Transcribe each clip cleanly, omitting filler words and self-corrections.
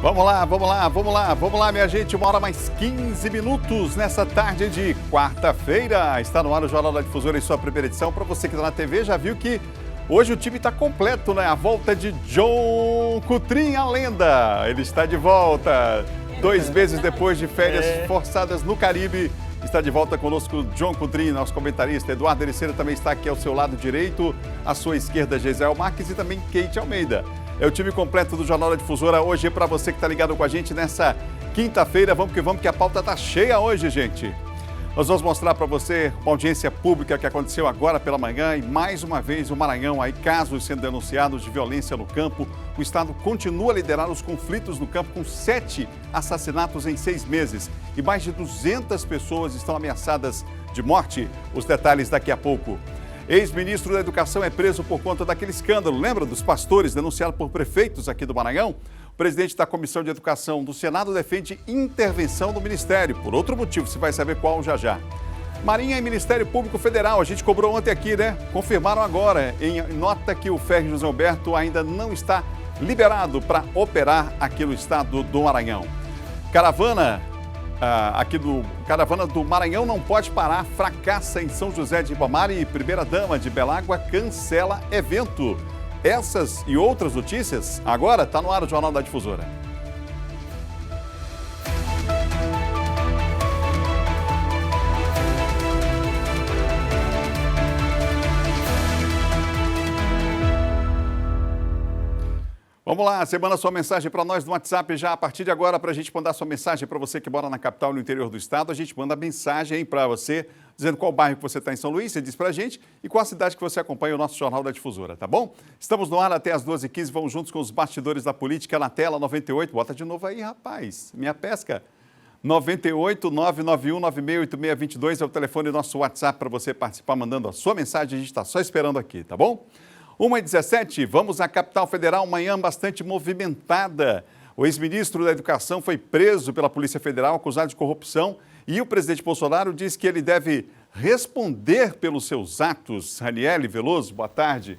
Vamos lá, minha gente. 1h mais 15 minutos nessa tarde de quarta-feira. Está no ar o Jornal da Difusora em sua primeira edição. Para você que está na TV, já viu que hoje o time está completo, né? A volta de John Coutrin, a lenda. Ele está de volta. 2 meses depois de férias forçadas no Caribe. Está de volta conosco John Coutrin, nosso comentarista. Eduardo Ericeira também está aqui ao seu lado direito. À sua esquerda, Gisele Marques e também Kate Almeida. É o time completo do Jornal da Difusora hoje é para você que está ligado com a gente nessa quinta-feira. Vamos que a pauta está cheia hoje, gente. Nós vamos mostrar para você uma audiência pública que aconteceu agora pela manhã e mais uma vez o Maranhão, aí casos sendo denunciados de violência no campo. O Estado continua a liderar os conflitos no campo com 7 assassinatos em 6 meses e mais de 200 pessoas estão ameaçadas de morte. Os detalhes daqui a pouco. Ex-ministro da Educação é preso por conta daquele escândalo, lembra dos pastores denunciados por prefeitos aqui do Maranhão? O presidente da Comissão de Educação do Senado defende intervenção do Ministério, por outro motivo, você vai saber qual já já. Marinha e Ministério Público Federal, a gente cobrou ontem aqui, né? Confirmaram agora, em nota que o Ferry José Alberto ainda não está liberado para operar aqui no estado do Maranhão. Caravana do Maranhão não pode parar, fracassa em São José de Ribamar e primeira-dama de Belágua cancela evento. Essas e outras notícias, agora está no ar o Jornal da Difusora. Vamos lá, você manda sua mensagem para nós no WhatsApp já a partir de agora para a gente mandar sua mensagem para você que mora na capital e no interior do estado. A gente manda mensagem para você dizendo qual bairro que você está em São Luís, você diz para a gente e qual a cidade que você acompanha o nosso Jornal da Difusora, tá bom? Estamos no ar até às 12h15, vamos juntos com os bastidores da política na tela 98. Bota de novo aí, rapaz, minha pesca. 98 991 968622 é o telefone do nosso WhatsApp para você participar mandando a sua mensagem. A gente está só esperando aqui, tá bom? 1h17, vamos à capital federal, manhã bastante movimentada. O ex-ministro da Educação foi preso pela Polícia Federal acusado de corrupção e o presidente Bolsonaro diz que ele deve responder pelos seus atos. Raniele Veloso, boa tarde.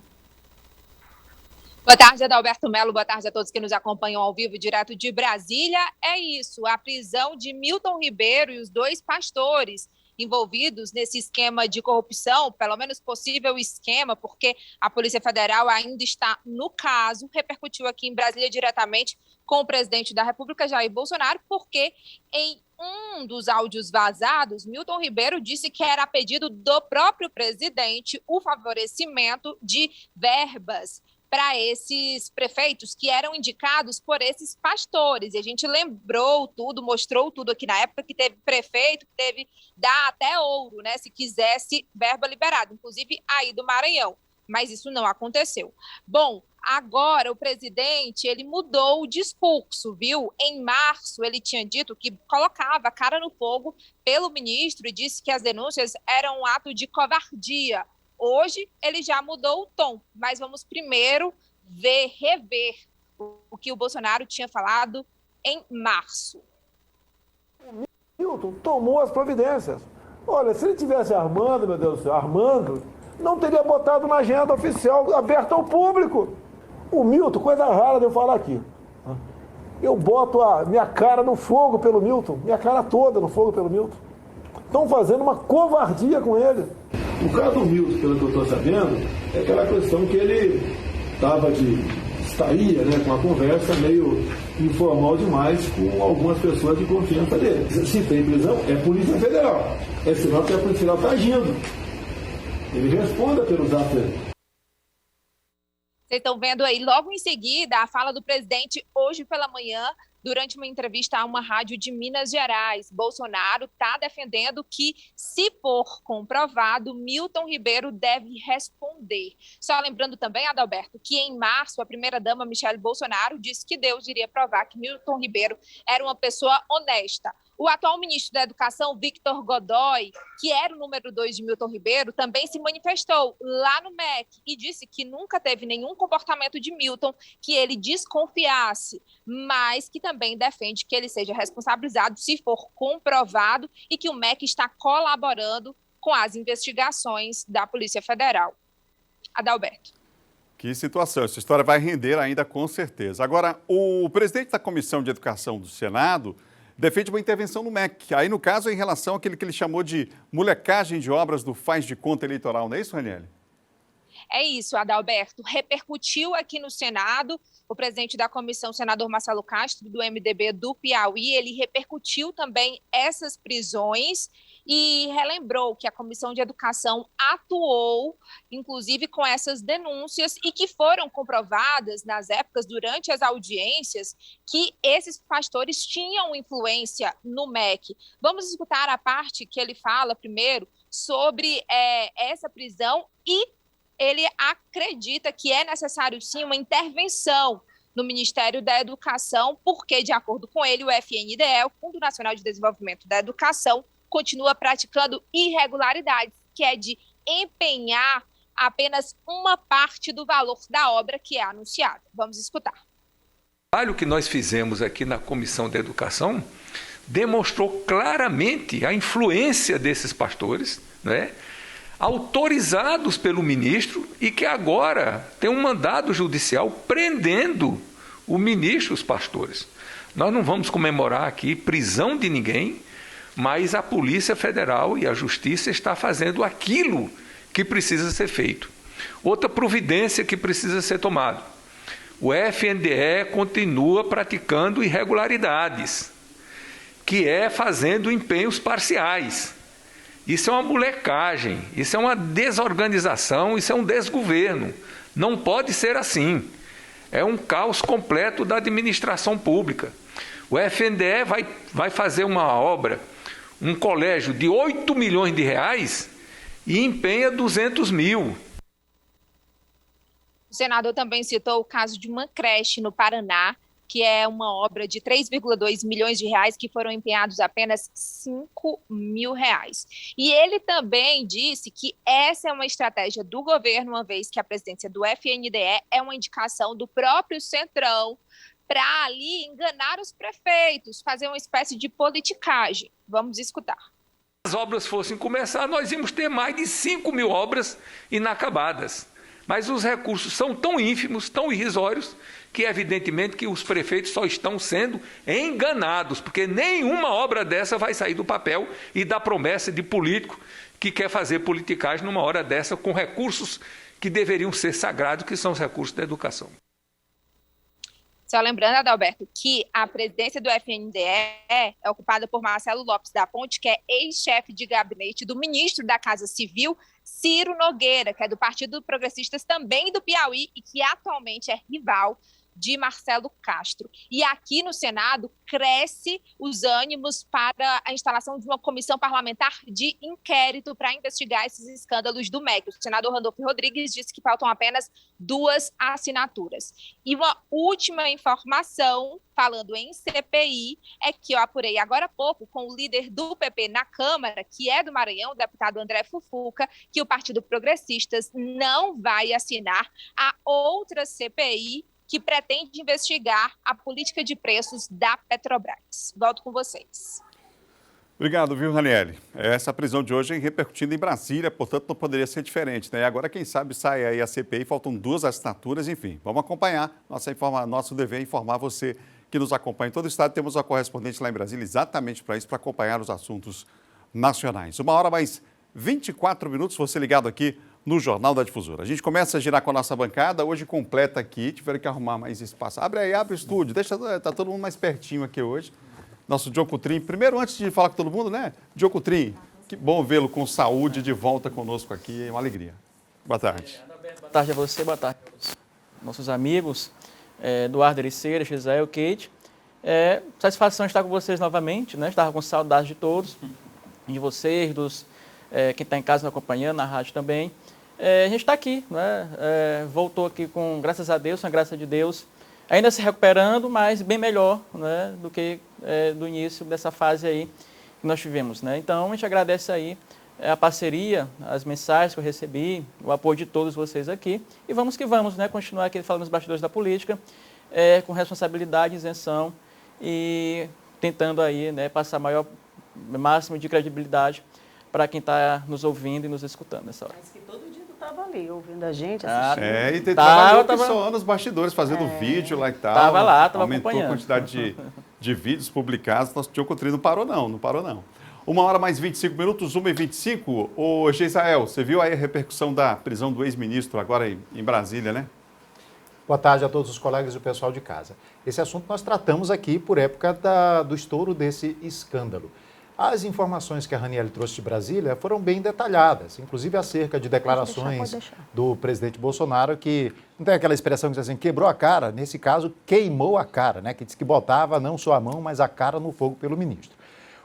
Boa tarde, Adalberto Melo. Boa tarde a todos que nos acompanham ao vivo, direto de Brasília. É isso, a prisão de Milton Ribeiro e os 2 pastores envolvidos nesse esquema de corrupção, pelo menos possível esquema, porque a Polícia Federal ainda está no caso, repercutiu aqui em Brasília diretamente com o presidente da República, Jair Bolsonaro, porque em um dos áudios vazados, Milton Ribeiro disse que era a pedido do próprio presidente o favorecimento de verbas para esses prefeitos que eram indicados por esses pastores. E a gente lembrou tudo, mostrou tudo aqui na época, que teve prefeito que teve dar até ouro, né, se quisesse verba liberada, inclusive aí do Maranhão. Mas isso não aconteceu. Bom, agora o presidente, ele mudou o discurso, viu? Em março, ele tinha dito que colocava a cara no fogo pelo ministro e disse que as denúncias eram um ato de covardia. Hoje, ele já mudou o tom, mas vamos primeiro rever o que o Bolsonaro tinha falado em março. O Milton tomou as providências. Olha, se ele tivesse armando, meu Deus do céu, não teria botado na agenda oficial aberta ao público. O Milton, coisa rara de eu falar aqui. Eu boto a minha cara no fogo pelo Milton, minha cara toda no fogo pelo Milton. Estão fazendo uma covardia com ele. O caso do Milton, pelo que eu estou sabendo, é aquela questão que ele estaria, né, com uma conversa meio informal demais com algumas pessoas de confiança dele. Se tem prisão, é Polícia Federal. É sinal que a Polícia Federal está agindo. Ele responda pelos atos dele. Vocês estão vendo aí, logo em seguida, a fala do presidente hoje pela manhã, durante uma entrevista a uma rádio de Minas Gerais. Bolsonaro está defendendo que, se for comprovado, Milton Ribeiro deve responder. Só lembrando também, Adalberto, que em março a primeira-dama Michele Bolsonaro disse que Deus iria provar que Milton Ribeiro era uma pessoa honesta. O atual ministro da Educação, Victor Godoy, que era o número 2 de Milton Ribeiro, também se manifestou lá no MEC e disse que nunca teve nenhum comportamento de Milton que ele desconfiasse, mas que também defende que ele seja responsabilizado se for comprovado e que o MEC está colaborando com as investigações da Polícia Federal. Adalberto. Que situação, essa história vai render ainda com certeza. Agora, o presidente da Comissão de Educação do Senado defende uma intervenção no MEC. Aí, no caso, é em relação àquele que ele chamou de molecagem de obras do faz de conta eleitoral, não é isso, Raniele? É isso, Adalberto. Repercutiu aqui no Senado. O presidente da comissão, senador Marcelo Castro, do MDB do Piauí, ele repercutiu também essas prisões e relembrou que a Comissão de Educação atuou, inclusive, com essas denúncias e que foram comprovadas nas épocas, durante as audiências, que esses pastores tinham influência no MEC. Vamos escutar a parte que ele fala primeiro sobre essa prisão e ele acredita que é necessário, sim, uma intervenção no Ministério da Educação, porque, de acordo com ele, o FNDE, o Fundo Nacional de Desenvolvimento da Educação, continua praticando irregularidades, que é de empenhar apenas uma parte do valor da obra que é anunciada. Vamos escutar. O trabalho que nós fizemos aqui na Comissão de Educação demonstrou claramente a influência desses pastores, né? Autorizados pelo ministro e que agora tem um mandado judicial prendendo o ministro e os pastores. Nós não vamos comemorar aqui prisão de ninguém, mas a Polícia Federal e a Justiça está fazendo aquilo que precisa ser feito. Outra providência que precisa ser tomada. O FNDE continua praticando irregularidades, que é fazendo empenhos parciais. Isso é uma molecagem, isso é uma desorganização, isso é um desgoverno. Não pode ser assim. É um caos completo da administração pública. O FNDE vai fazer uma obra, um colégio de 8 milhões de reais e empenha 200 mil. O senador também citou o caso de uma creche no Paraná, que é uma obra de 3,2 milhões de reais, que foram empenhados apenas 5 mil reais. E ele também disse que essa é uma estratégia do governo, uma vez que a presidência do FNDE é uma indicação do próprio Centrão para ali enganar os prefeitos, fazer uma espécie de politicagem. Vamos escutar. Se as obras fossem começar, nós íamos ter mais de 5 mil obras inacabadas. Mas os recursos são tão ínfimos, tão irrisórios, que evidentemente que os prefeitos só estão sendo enganados, porque nenhuma obra dessa vai sair do papel e da promessa de político que quer fazer politicagem numa hora dessa com recursos que deveriam ser sagrados, que são os recursos da educação. Só lembrando, Adalberto, que a presidência do FNDE é ocupada por Marcelo Lopes da Ponte, que é ex-chefe de gabinete do ministro da Casa Civil, Ciro Nogueira, que é do Partido Progressistas também do Piauí e que atualmente é rival de Marcelo Castro. E aqui no Senado cresce os ânimos para a instalação de uma comissão parlamentar de inquérito para investigar esses escândalos do MEC. O senador Randolfo Rodrigues disse que faltam apenas 2 assinaturas. E uma última informação, falando em CPI, é que eu apurei agora há pouco com o líder do PP na Câmara, que é do Maranhão, o deputado André Fufuca, que o Partido Progressistas não vai assinar a outra CPI que pretende investigar a política de preços da Petrobras. Volto com vocês. Obrigado, viu, Raniele? Essa prisão de hoje repercutindo em Brasília, portanto não poderia ser diferente, né? Agora, quem sabe, sai aí a CPI, faltam 2 assinaturas, enfim. Vamos acompanhar. Nosso dever é informar você que nos acompanha em todo o estado. Temos uma correspondente lá em Brasília exatamente para isso, para acompanhar os assuntos nacionais. 1h mais 24 minutos, você ligado aqui no Jornal da Difusora. A gente começa a girar com a nossa bancada, hoje completa aqui, tiveram que arrumar mais espaço. Abre aí, abre o estúdio, tá todo mundo mais pertinho aqui hoje. Nosso Diogo Coutrin, primeiro antes de falar com todo mundo, né? Diogo Coutrin, que bom vê-lo com saúde de volta conosco aqui, é uma alegria. Boa tarde. Boa tarde a você, boa tarde aos nossos amigos, Eduardo Ericeira, Gisele, Kate. Satisfação estar com vocês novamente, né? Estava com saudade de todos, de vocês, quem está em casa me acompanhando, na rádio também. A gente está aqui, né? Voltou aqui com, graças a Deus, com a graça de Deus, ainda se recuperando, mas bem melhor, né, do que do início dessa fase aí que nós tivemos, né? Então, a gente agradece aí a parceria, as mensagens que eu recebi, o apoio de todos vocês aqui. E vamos que vamos, né? Continuar aqui falando nos bastidores da política, com responsabilidade, isenção e tentando aí, né, passar máximo de credibilidade para quem está nos ouvindo e nos escutando nessa hora. Mas que todo dia tu tá estava ali, ouvindo a gente, assistindo. E trabalhou só nos bastidores, fazendo vídeo lá e tal. Tava lá, tava aumentou acompanhando. a quantidade de vídeos publicados. Nosso Diogo Coutrinho não parou não. 1h mais 25 minutos, 1h25. Ô, Geisael, você viu aí a repercussão da prisão do ex-ministro agora em Brasília, né? Boa tarde a todos os colegas e o pessoal de casa. Esse assunto nós tratamos aqui por época do estouro desse escândalo. As informações que a Raniele trouxe de Brasília foram bem detalhadas, inclusive acerca de declarações do presidente Bolsonaro, que não tem aquela expressão que diz assim, quebrou a cara, nesse caso, queimou a cara, né? Que diz que botava não só a mão, mas a cara no fogo pelo ministro.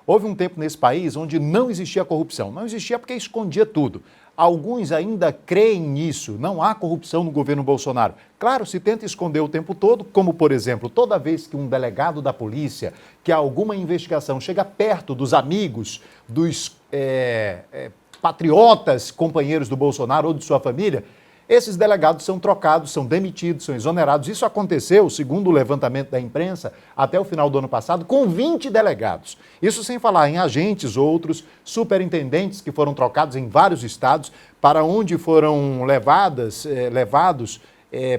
Houve um tempo nesse país onde não existia corrupção. Não existia porque escondia tudo. Alguns ainda creem nisso. Não há corrupção no governo Bolsonaro. Claro, se tenta esconder o tempo todo, como, por exemplo, toda vez que um delegado da polícia, que alguma investigação chega perto dos amigos, dos patriotas, companheiros do Bolsonaro ou de sua família, esses delegados são trocados, são demitidos, são exonerados. Isso aconteceu, segundo o levantamento da imprensa, até o final do ano passado, com 20 delegados. Isso sem falar em agentes, outros, superintendentes que foram trocados em vários estados, para onde foram levados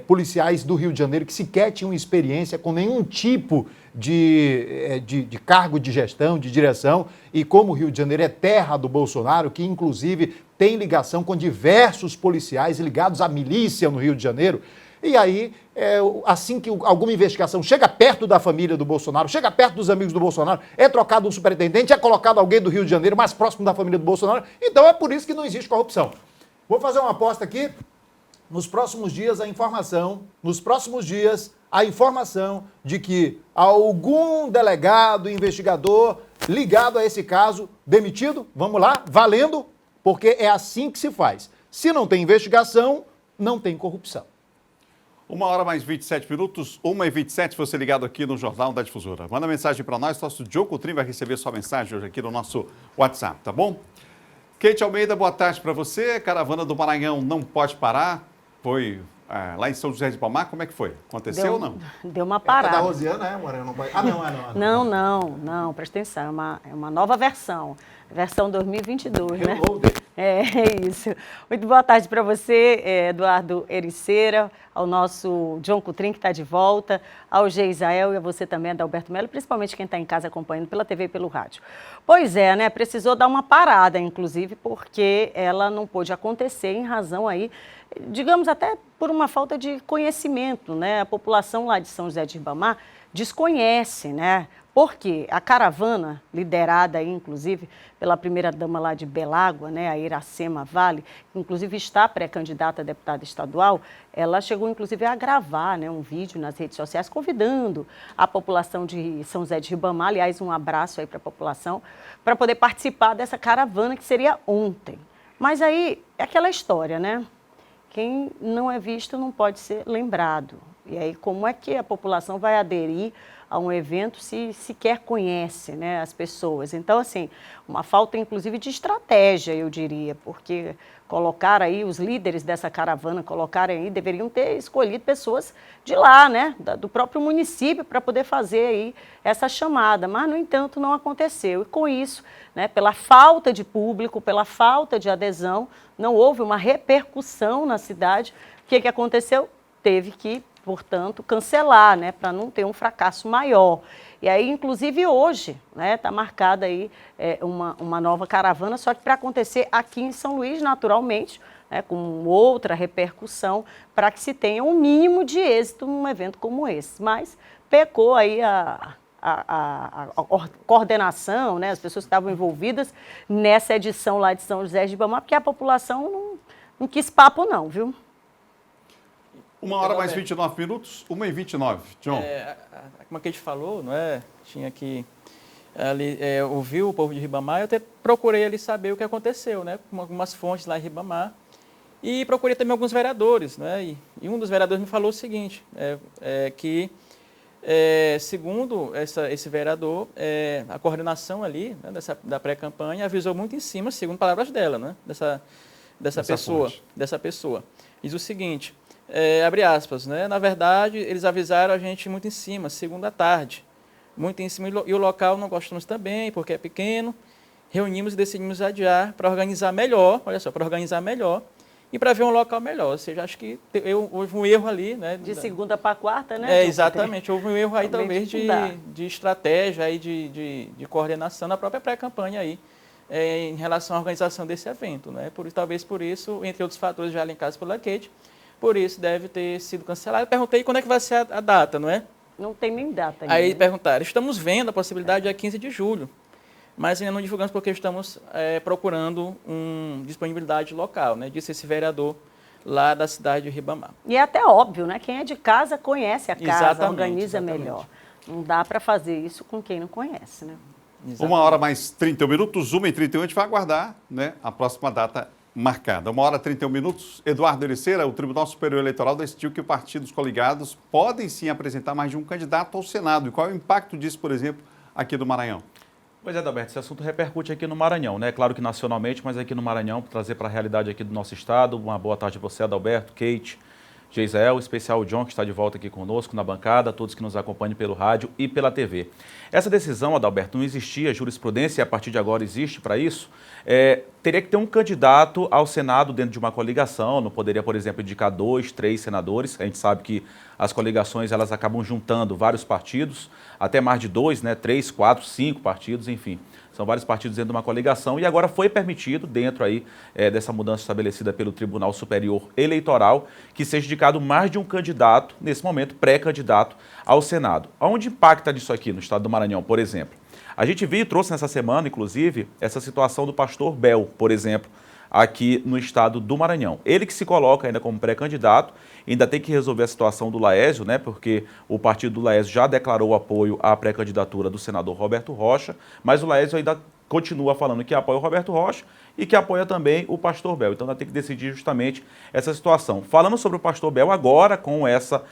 policiais do Rio de Janeiro que sequer tinham experiência com nenhum tipo de cargo de gestão, de direção, e como o Rio de Janeiro é terra do Bolsonaro, que inclusive tem ligação com diversos policiais ligados à milícia no Rio de Janeiro, e aí, assim que alguma investigação chega perto da família do Bolsonaro, chega perto dos amigos do Bolsonaro, é trocado um superintendente, é colocado alguém do Rio de Janeiro mais próximo da família do Bolsonaro, então é por isso que não existe corrupção. Vou fazer uma aposta aqui. Nos próximos dias, a informação de que algum delegado, investigador ligado a esse caso, demitido, vamos lá, valendo, porque é assim que se faz. Se não tem investigação, não tem corrupção. 1h mais 27 minutos, 1h27, você ligado aqui no Jornal da Difusora. Manda mensagem para nós, nosso Diogo Coutrinho vai receber sua mensagem hoje aqui no nosso WhatsApp, tá bom? Kate Almeida, boa tarde para você. Caravana do Maranhão não pode parar. Foi lá em São José de Ribamar, como é que foi? Aconteceu ou não? Deu uma parada. É da Rosiana, Morena? Não pode... Não, presta atenção, é uma nova versão. Versão 2022, né? É isso. Muito boa tarde para você, Eduardo Ericeira, ao nosso John Coutrinho, que está de volta, ao Geisael e a você também, Adalberto Melo, principalmente quem está em casa acompanhando pela TV e pelo rádio. Pois é, né? Precisou dar uma parada, inclusive, porque ela não pôde acontecer em razão aí, digamos até por uma falta de conhecimento, né? A população lá de São José de Ribamar desconhece, né? Porque a caravana, liderada aí, inclusive, pela primeira-dama lá de Belágua, né, a Iracema Vale, que inclusive está pré-candidata a deputada estadual, ela chegou, inclusive, a gravar, né, um vídeo nas redes sociais convidando a população de São José de Ribamar, aliás, um abraço aí para a população, para poder participar dessa caravana que seria ontem. Mas aí, é aquela história, né? Quem não é visto não pode ser lembrado. E aí, como é que a população vai aderir a um evento se sequer conhece, né, as pessoas? Então, assim, uma falta, inclusive, de estratégia, eu diria, porque colocar aí os líderes dessa caravana, colocarem aí, deveriam ter escolhido pessoas de lá, né, do próprio município, para poder fazer aí essa chamada, mas, no entanto, não aconteceu. E com isso, né, pela falta de público, pela falta de adesão, não houve uma repercussão na cidade. O que aconteceu? Teve que, portanto, cancelar, né, para não ter um fracasso maior. E aí, inclusive, hoje, né, está marcada aí uma nova caravana, só que para acontecer aqui em São Luís, naturalmente, né, com outra repercussão, para que se tenha um mínimo de êxito num evento como esse. Mas pecou aí a coordenação, né, as pessoas que estavam envolvidas nessa edição lá de São José de Ribamar, porque a população não quis papo não, viu? 1h mais 29 minutos, 1h29. John. Como a gente falou, não é? Tinha que ali, ouvir o povo de Ribamar, eu até procurei ali saber o que aconteceu, né? Com algumas fontes lá em Ribamar. E procurei também alguns vereadores, né? E um dos vereadores me falou o seguinte, que segundo esse vereador, a coordenação ali, né, da pré-campanha avisou muito em cima, segundo palavras dela, né? Dessa pessoa. Diz o seguinte, abre aspas, né? Na verdade, eles avisaram a gente muito em cima, segunda tarde, muito em cima, e o local não gostamos também, porque é pequeno, reunimos e decidimos adiar para organizar melhor, olha só, para organizar melhor, e para ver um local melhor. Ou seja, acho que houve um erro ali, né? De segunda para quarta, né? Exatamente. Houve um erro aí, talvez, Realmente de estratégia, aí, de coordenação na própria pré-campanha aí, em relação à organização desse evento, né? Talvez por isso, entre outros fatores já elencados pela Kate, por isso deve ter sido cancelado. Eu perguntei quando é que vai ser a data, não é? Não tem nem data ainda. Aí perguntaram, estamos vendo a possibilidade dia 15 de julho, mas ainda não divulgamos porque estamos procurando disponibilidade local, né? Disse esse vereador lá da cidade de Ribamar. E é até óbvio, né? Quem é de casa conhece a casa, Exatamente, organiza melhor. Não dá para fazer isso com quem não conhece, né? Exatamente. 1h mais 31 minutos, 1h31, a gente vai aguardar, né, a próxima data marcada. 1h 31 minutos. Eduardo Ericeira, o Tribunal Superior Eleitoral decidiu que partidos coligados podem sim apresentar mais de um candidato ao Senado. E qual é o impacto disso, por exemplo, aqui do Maranhão? Pois é, Adalberto, esse assunto repercute aqui no Maranhão, né? Claro que nacionalmente, mas aqui no Maranhão, para trazer para a realidade aqui do nosso estado. Uma boa tarde a você, Adalberto, Kate, Geisel, especial o John, que está de volta aqui conosco na bancada, todos que nos acompanham pelo rádio e pela TV. Essa decisão, Adalberto, não existia jurisprudência e a partir de agora existe para isso. Teria que ter um candidato ao Senado dentro de uma coligação, não poderia, por exemplo, indicar 2, 3 senadores. A gente sabe que as coligações elas acabam juntando vários partidos, até mais de 2, né, 3, 4, 5 partidos, enfim. São vários partidos dentro de uma coligação e agora foi permitido, dentro aí dessa mudança estabelecida pelo Tribunal Superior Eleitoral, que seja indicado mais de um candidato, nesse momento, pré-candidato ao Senado. Onde impacta disso aqui no estado do Maranhão, por exemplo? A gente viu e trouxe nessa semana, inclusive, essa situação do pastor Bel, por exemplo, aqui no estado do Maranhão. Ele que se coloca ainda como pré-candidato, ainda tem que resolver a situação do Laésio, né, porque o partido do Laésio já declarou apoio à pré-candidatura do senador Roberto Rocha, mas o Laésio ainda continua falando que apoia o Roberto Rocha e que apoia também o pastor Bel. Então ainda tem que decidir justamente essa situação. Falando sobre o pastor Bel, agora com essa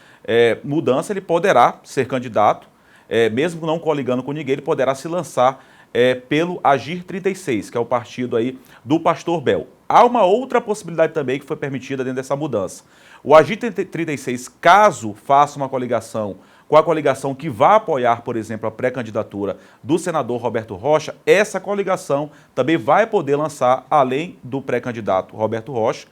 mudança, ele poderá ser candidato, mesmo não coligando com ninguém, ele poderá se lançar pelo Agir 36, que é o partido aí do pastor Bel. Há uma outra possibilidade também que foi permitida dentro dessa mudança. O Agir 36, caso faça uma coligação com a coligação que vai apoiar, por exemplo, a pré-candidatura do senador Roberto Rocha, essa coligação também vai poder lançar, além do pré-candidato Roberto Rocha,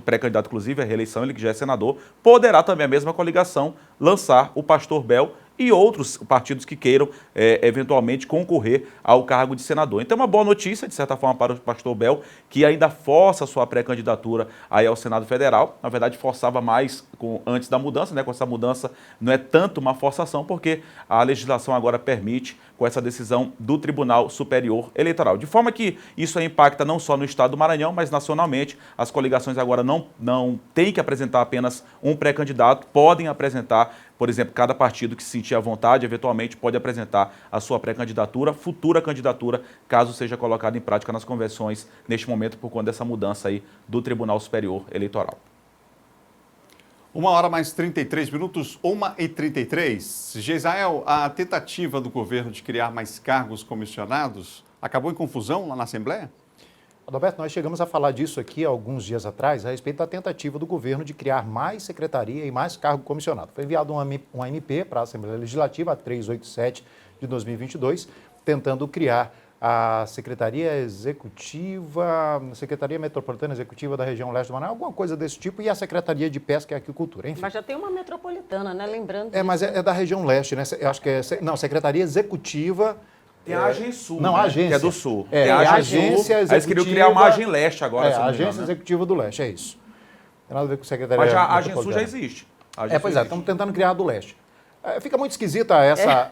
pré-candidato inclusive à reeleição, ele que já é senador, poderá também a mesma coligação lançar o pastor Bel e outros partidos que queiram eventualmente concorrer ao cargo de senador. Então é uma boa notícia, de certa forma, para o pastor Bel, que ainda força a sua pré-candidatura aí ao Senado Federal. Na verdade, forçava mais antes da mudança, né? Com essa mudança não é tanto uma forçação, porque a legislação agora permite, com essa decisão do Tribunal Superior Eleitoral. De forma que isso aí impacta não só no estado do Maranhão, mas nacionalmente. As coligações agora não têm que apresentar apenas um pré-candidato, podem apresentar, por exemplo, cada partido que se sentir à vontade, eventualmente pode apresentar a sua pré-candidatura, futura candidatura, caso seja colocada em prática nas convenções neste momento por conta dessa mudança aí do Tribunal Superior Eleitoral. 1h mais 33 minutos, 1h33. Geisel, a tentativa do governo de criar mais cargos comissionados acabou em confusão lá na Assembleia? Adalberto, nós chegamos a falar disso aqui alguns dias atrás, a respeito da tentativa do governo de criar mais secretaria e mais cargo comissionado. Foi enviado uma MP para a Assembleia Legislativa, a 387 de 2022, tentando criar a Secretaria Metropolitana Executiva da região leste do Maranhão, alguma coisa desse tipo, e a Secretaria de Pesca e Agricultura, enfim. Mas já tem uma metropolitana, né? Lembrando. Mas é da região leste, né? Eu acho que não, Secretaria Executiva. Tem a Agência Sul, não, né? a agência. Que é do Sul. Tem a Agência Executiva. Aí eles queriam criar uma Agência Leste agora. A Agência Executiva do Leste, é isso. Não tem nada a ver com Secretaria. Mas a Agência Sul já existe. Pois é, estamos tentando criar a do Leste. Fica muito esquisita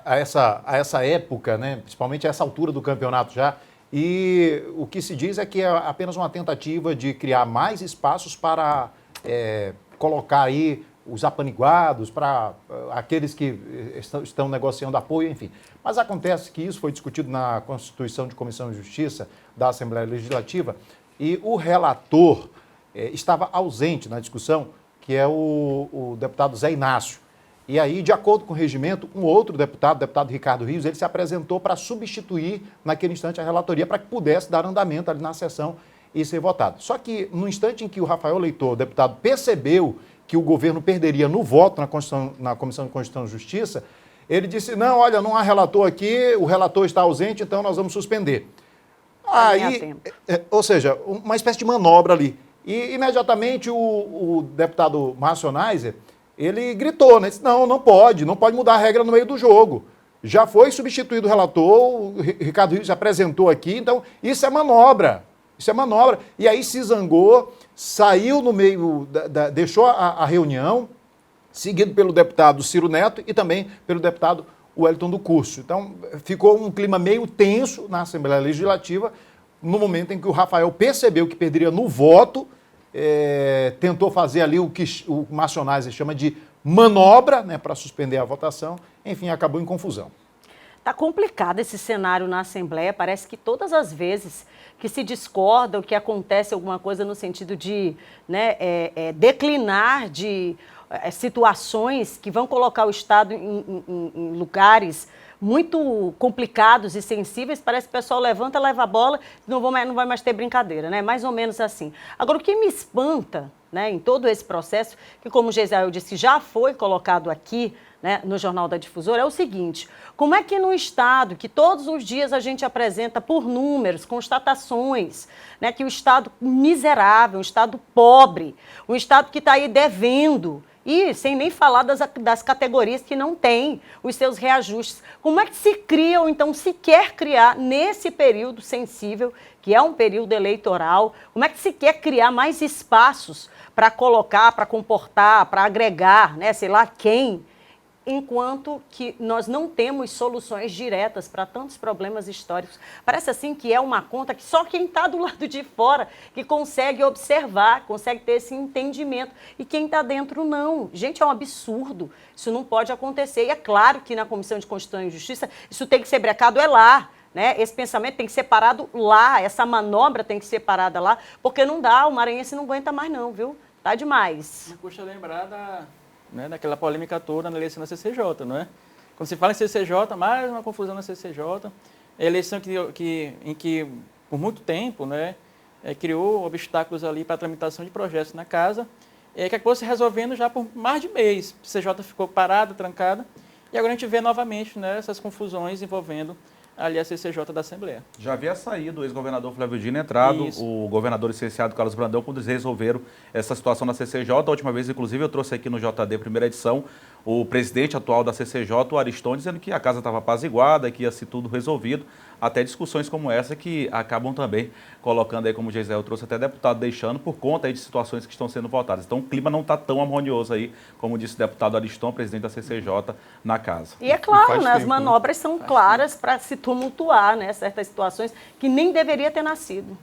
essa época, né? Principalmente a essa altura do campeonato já. E o que se diz é que é apenas uma tentativa de criar mais espaços para colocar aí os apaniguados, para aqueles que estão negociando apoio, enfim. Mas acontece que isso foi discutido na Constituição de Comissão de Justiça da Assembleia Legislativa e o relator estava ausente na discussão, que é o deputado Zé Inácio. E aí, de acordo com o regimento, um outro deputado, o deputado Ricardo Rios, ele se apresentou para substituir naquele instante a relatoria para que pudesse dar andamento ali na sessão e ser votado. Só que no instante em que o Rafael Leitor, o deputado, percebeu que o governo perderia no voto na Comissão de Constituição e Justiça, ele disse, não, olha, não há relator aqui, o relator está ausente, então nós vamos suspender. Aí, ou seja, uma espécie de manobra ali. E imediatamente o deputado Márcio Neiser, ele gritou, né? Disse, não pode mudar a regra no meio do jogo. Já foi substituído o relator, o Ricardo Rios apresentou aqui, então isso é manobra. Isso é manobra. E aí se zangou, saiu no meio, deixou a reunião, seguido pelo deputado Ciro Neto e também pelo deputado Wellington do Curso. Então ficou um clima meio tenso na Assembleia Legislativa, no momento em que o Rafael percebeu que perderia no voto, tentou fazer ali o que o Márcio Neiser chama de manobra, né, para suspender a votação, enfim, acabou em confusão. Está complicado esse cenário na Assembleia, parece que todas as vezes que se discorda, ou que acontece alguma coisa no sentido de declinar de situações que vão colocar o Estado em lugares muito complicados e sensíveis, parece que o pessoal levanta, leva a bola, não vai mais ter brincadeira, né? Mais ou menos assim. Agora, o que me espanta, né, em todo esse processo, que como o Geisel disse, já foi colocado aqui, né, no Jornal da Difusora, é o seguinte: como é que no Estado, que todos os dias a gente apresenta por números, constatações, né, que o Estado miserável, um Estado pobre, um Estado que está aí devendo, e sem nem falar das categorias que não têm os seus reajustes. Como é que se cria, ou então se quer criar, nesse período sensível, que é um período eleitoral, como é que se quer criar mais espaços para colocar, para comportar, para agregar, né, sei lá quem, enquanto que nós não temos soluções diretas para tantos problemas históricos. Parece assim que é uma conta que só quem está do lado de fora que consegue observar, consegue ter esse entendimento, e quem está dentro não. Gente, é um absurdo, isso não pode acontecer, e é claro que na Comissão de Constituição e Justiça isso tem que ser brecado lá, né? Esse pensamento tem que ser parado lá, essa manobra tem que ser parada lá, porque não dá, o maranhense não aguenta mais não, viu? Tá demais. Não custa lembrar daquela polêmica toda na eleição da CCJ, não é? Quando se fala em CCJ, mais uma confusão na CCJ, a eleição em que por muito tempo, né, criou obstáculos ali para a tramitação de projetos na casa, que acabou se resolvendo já por mais de mês. A CCJ ficou parada, trancada, e agora a gente vê novamente, né, essas confusões envolvendo ali a CCJ da Assembleia. Já havia saído o ex-governador Flávio Dino, entrado o governador licenciado Carlos Brandão, quando eles resolveram essa situação na CCJ. A última vez, inclusive, eu trouxe aqui no JD, primeira edição, o presidente atual da CCJ, o Ariston, dizendo que a casa estava apaziguada, que ia ser tudo resolvido, até discussões como essa que acabam também colocando aí, como o Geisel trouxe, até deputado deixando por conta aí de situações que estão sendo votadas. Então o clima não está tão harmonioso aí, como disse o deputado Ariston, presidente da CCJ, na casa. E é claro, né, as manobras são claras para se tumultuar, né, certas situações que nem deveria ter nascido.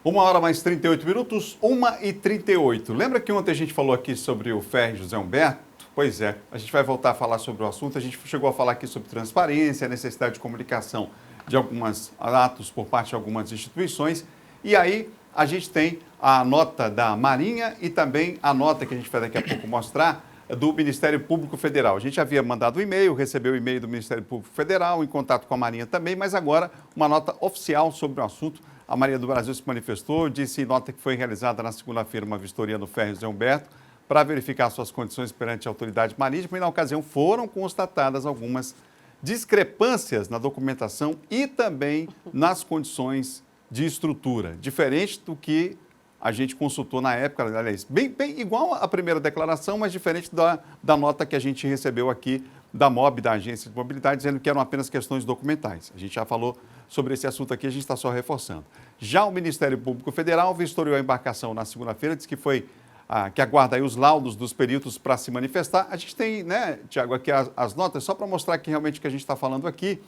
1h mais 38 minutos, 1h38. Lembra que ontem a gente falou aqui sobre o Ferre José Humberto? Pois é, a gente vai voltar a falar sobre o assunto. A gente chegou a falar aqui sobre transparência, a necessidade de comunicação de alguns atos por parte de algumas instituições. E aí a gente tem a nota da Marinha e também a nota que a gente vai daqui a pouco mostrar do Ministério Público Federal. A gente havia mandado um e-mail, recebeu o e-mail do Ministério Público Federal, em contato com a Marinha também, mas agora uma nota oficial sobre o assunto. A Marinha do Brasil se manifestou, disse em nota que foi realizada na segunda-feira uma vistoria no Ferre José Humberto para verificar suas condições perante a autoridade marítima, e na ocasião foram constatadas algumas discrepâncias na documentação e também nas condições de estrutura, diferente do que a gente consultou na época, aliás, bem igual à primeira declaração, mas diferente da nota que a gente recebeu aqui da MOB, da Agência de Mobilidade, dizendo que eram apenas questões documentais. A gente já falou sobre esse assunto aqui, a gente está só reforçando. Já o Ministério Público Federal vistoriou a embarcação na segunda-feira, disse que que aguarda aí os laudos dos peritos para se manifestar. A gente tem, né, Tiago, aqui as notas, só para mostrar que realmente o que a gente está falando aqui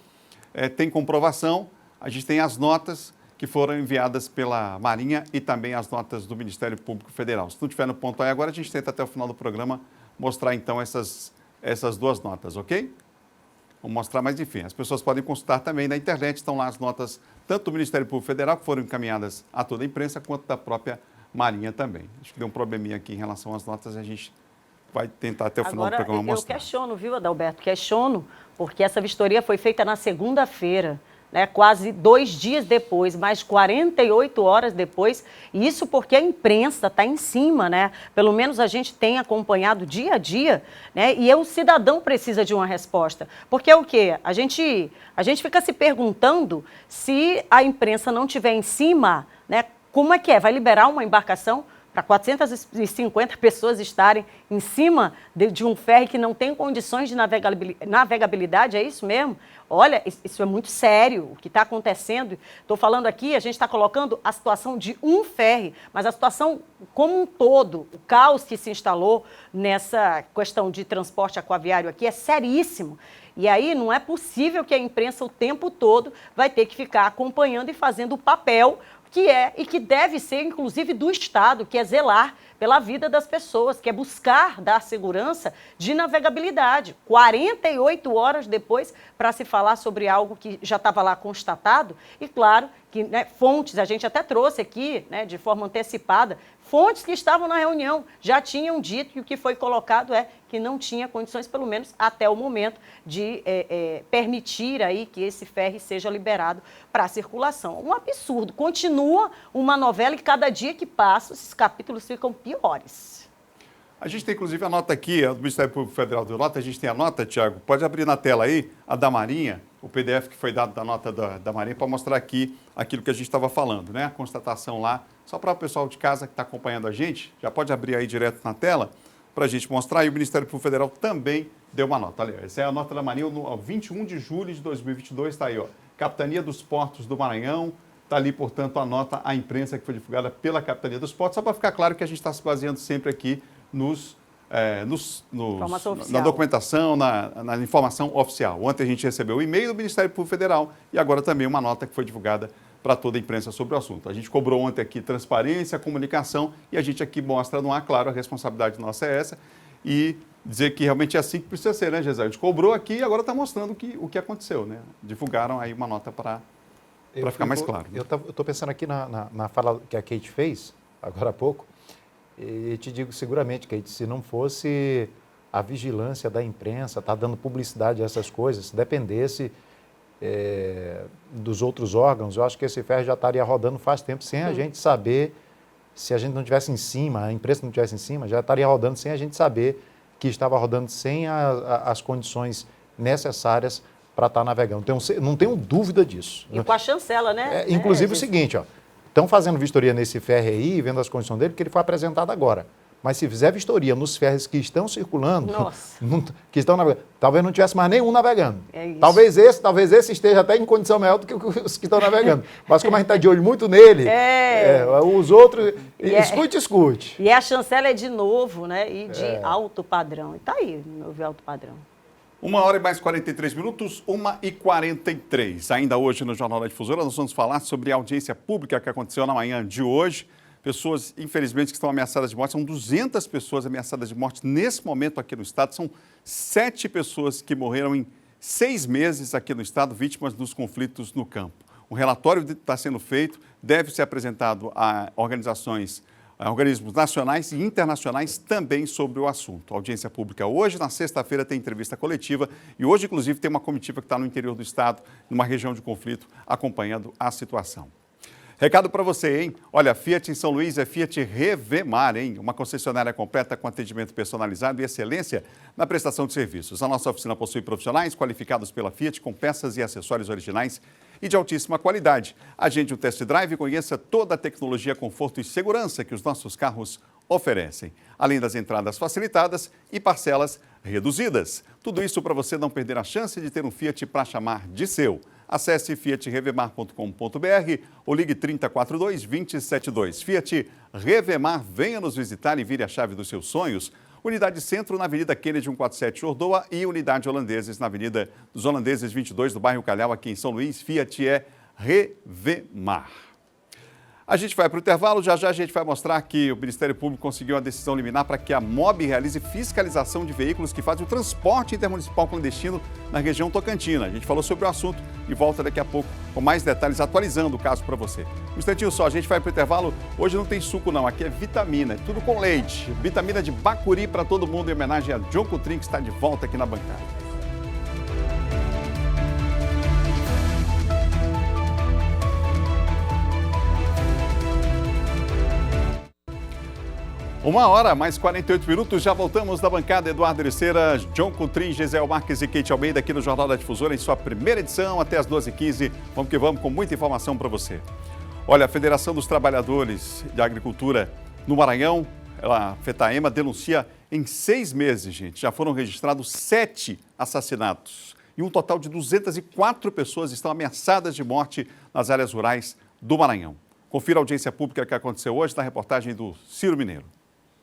tem comprovação. A gente tem as notas que foram enviadas pela Marinha e também as notas do Ministério Público Federal. Se não tiver no ponto aí agora, a gente tenta até o final do programa mostrar então essas duas notas, ok? Vamos mostrar, mas enfim, as pessoas podem consultar também na internet, estão lá as notas tanto do Ministério Público Federal, que foram encaminhadas a toda a imprensa, quanto da própria Marinha também. Acho que deu um probleminha aqui em relação às notas, a gente vai tentar até o final do programa mostrar. Eu questiono, viu, Adalberto? Questiono, porque essa vistoria foi feita na segunda-feira, né, quase 2 dias depois, mais 48 horas depois, e isso porque a imprensa está em cima, né? Pelo menos a gente tem acompanhado dia a dia, né? E o cidadão precisa de uma resposta. Porque é o quê? A gente fica se perguntando se a imprensa não estiver em cima, né? Como é que é? Vai liberar uma embarcação para 450 pessoas estarem em cima de um ferry que não tem condições de navegabilidade, é isso mesmo? Olha, isso é muito sério o que está acontecendo. Estou falando aqui, a gente está colocando a situação de um ferry, mas a situação como um todo, o caos que se instalou nessa questão de transporte aquaviário aqui é seríssimo. E aí não é possível que a imprensa o tempo todo vai ter que ficar acompanhando e fazendo o papel que é e que deve ser, inclusive, do Estado, que é zelar pela vida das pessoas, que é buscar dar segurança de navegabilidade. 48 horas depois para se falar sobre algo que já estava lá constatado e, claro, que fontes, a gente até trouxe aqui, de forma antecipada, fontes que estavam na reunião já tinham dito que o que foi colocado é que não tinha condições, pelo menos até o momento, de permitir aí que esse ferry seja liberado para a circulação. Um absurdo. Continua uma novela e cada dia que passa, esses capítulos ficam piores. A gente tem, inclusive, a nota aqui, do Ministério Público Federal deu nota, a gente tem a nota, Tiago, pode abrir na tela aí, a da Marinha, o PDF que foi dado da nota da Marinha, para mostrar aqui aquilo que a gente estava falando, né? A constatação lá, só para o pessoal de casa que está acompanhando a gente, já pode abrir aí direto na tela, para a gente mostrar, e o Ministério Público Federal também deu uma nota. Olha, essa é a nota da Marinha, 21 de julho de 2022, está aí, ó, Capitania dos Portos do Maranhão, está ali, portanto, a nota à imprensa que foi divulgada pela Capitania dos Portos, só para ficar claro que a gente está se baseando sempre aqui na documentação, na informação oficial. Ontem a gente recebeu o e-mail do Ministério Público Federal e agora também uma nota que foi divulgada para toda a imprensa sobre o assunto. A gente cobrou ontem aqui transparência, comunicação e a gente aqui mostra no ar, claro, a responsabilidade nossa é essa e dizer que realmente é assim que precisa ser, né, Gisele? A gente cobrou aqui e agora está mostrando o que aconteceu, né? Divulgaram aí uma nota para ficar mais claro. Eu estou pensando aqui na fala que a Kate fez, agora há pouco, e te digo seguramente, Kate, se não fosse a vigilância da imprensa, tá dando publicidade a essas coisas, se dependesse dos outros órgãos, eu acho que esse ferro já estaria rodando faz tempo, sem a gente saber, se a gente não estivesse em cima, a imprensa não estivesse em cima, já estaria rodando sem a gente saber que estava rodando sem as condições necessárias para estar navegando. Não tenho dúvida disso. E com a chancela, né? Inclusive o seguinte, ó, estão fazendo vistoria nesse ferry aí, vendo as condições dele, porque ele foi apresentado agora. Mas se fizer vistoria nos ferries que estão circulando, que estão navegando, talvez não tivesse mais nenhum navegando. É isso. Talvez esse esteja até em condição melhor do que os que estão navegando. Mas como a gente está de olho muito nele, os outros, escute. E a chancela é de novo, né? E de alto padrão. E está aí, meu alto padrão. 1h e mais 43 minutos, 1h43. Ainda hoje no Jornal da Difusora nós vamos falar sobre a audiência pública que aconteceu na manhã de hoje. Pessoas, infelizmente, que estão ameaçadas de morte. São 200 pessoas ameaçadas de morte nesse momento aqui no estado. São 7 pessoas que morreram em 6 meses aqui no estado, vítimas dos conflitos no campo. Um relatório está sendo feito, deve ser apresentado a organismos nacionais e internacionais também sobre o assunto. A audiência pública hoje, na sexta-feira, tem entrevista coletiva e hoje, inclusive, tem uma comitiva que está no interior do estado, numa região de conflito, acompanhando a situação. Recado para você, hein? Olha, Fiat em São Luís é Fiat Revemar, hein? Uma concessionária completa com atendimento personalizado e excelência na prestação de serviços. A nossa oficina possui profissionais qualificados pela Fiat com peças e acessórios originais e de altíssima qualidade. Agende um test drive e conheça toda a tecnologia, conforto e segurança que os nossos carros oferecem, além das entradas facilitadas e parcelas reduzidas. Tudo isso para você não perder a chance de ter um Fiat para chamar de seu. Acesse fiatrevemar.com.br ou ligue 3042-2072. Fiat Revemar, venha nos visitar e vire a chave dos seus sonhos. Unidade Centro na Avenida Kennedy 147 Ordoa e Unidade Holandeses na Avenida dos Holandeses 22 do bairro Calhau, aqui em São Luís. Fiat é Revemar. A gente vai para o intervalo, já a gente vai mostrar que o Ministério Público conseguiu uma decisão liminar para que a MOB realize fiscalização de veículos que fazem o transporte intermunicipal clandestino na região tocantina. A gente falou sobre o assunto e volta daqui a pouco com mais detalhes, atualizando o caso para você. Um instantinho só, a gente vai para o intervalo. Hoje não tem suco não, aqui é vitamina, é tudo com leite. Vitamina de Bacuri para todo mundo em homenagem a John Coutrin, que está de volta aqui na bancada. Uma hora, mais 48 minutos, já voltamos da bancada. Eduardo Ericeira, John Coutrin, Gisele Marques e Kate Almeida aqui no Jornal da Difusora em sua primeira edição, até as 12h15. Vamos que vamos, com muita informação para você. Olha, a Federação dos Trabalhadores de Agricultura No Maranhão, a FETAEMA denuncia em 6 meses, gente, já foram registrados 7 assassinatos. E um total de 204 pessoas estão ameaçadas de morte nas áreas rurais do Maranhão. Confira a audiência pública que aconteceu hoje na reportagem do Ciro Mineiro.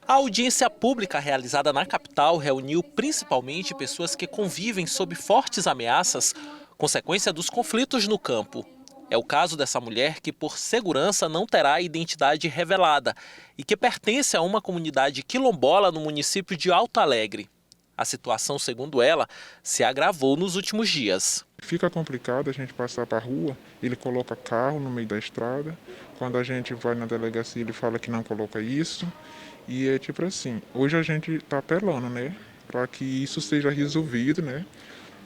A audiência pública realizada na capital reuniu principalmente pessoas que convivem sob fortes ameaças, consequência dos conflitos no campo. É o caso dessa mulher que, por segurança, não terá a identidade revelada e que pertence a uma comunidade quilombola no município de Alto Alegre. A situação, segundo ela, se agravou nos últimos dias. Fica complicado a gente passar para a rua, ele coloca carro no meio da estrada. Quando a gente vai na delegacia, ele fala que não coloca isso. E é tipo assim, hoje a gente está apelando, né, para que isso seja resolvido, né,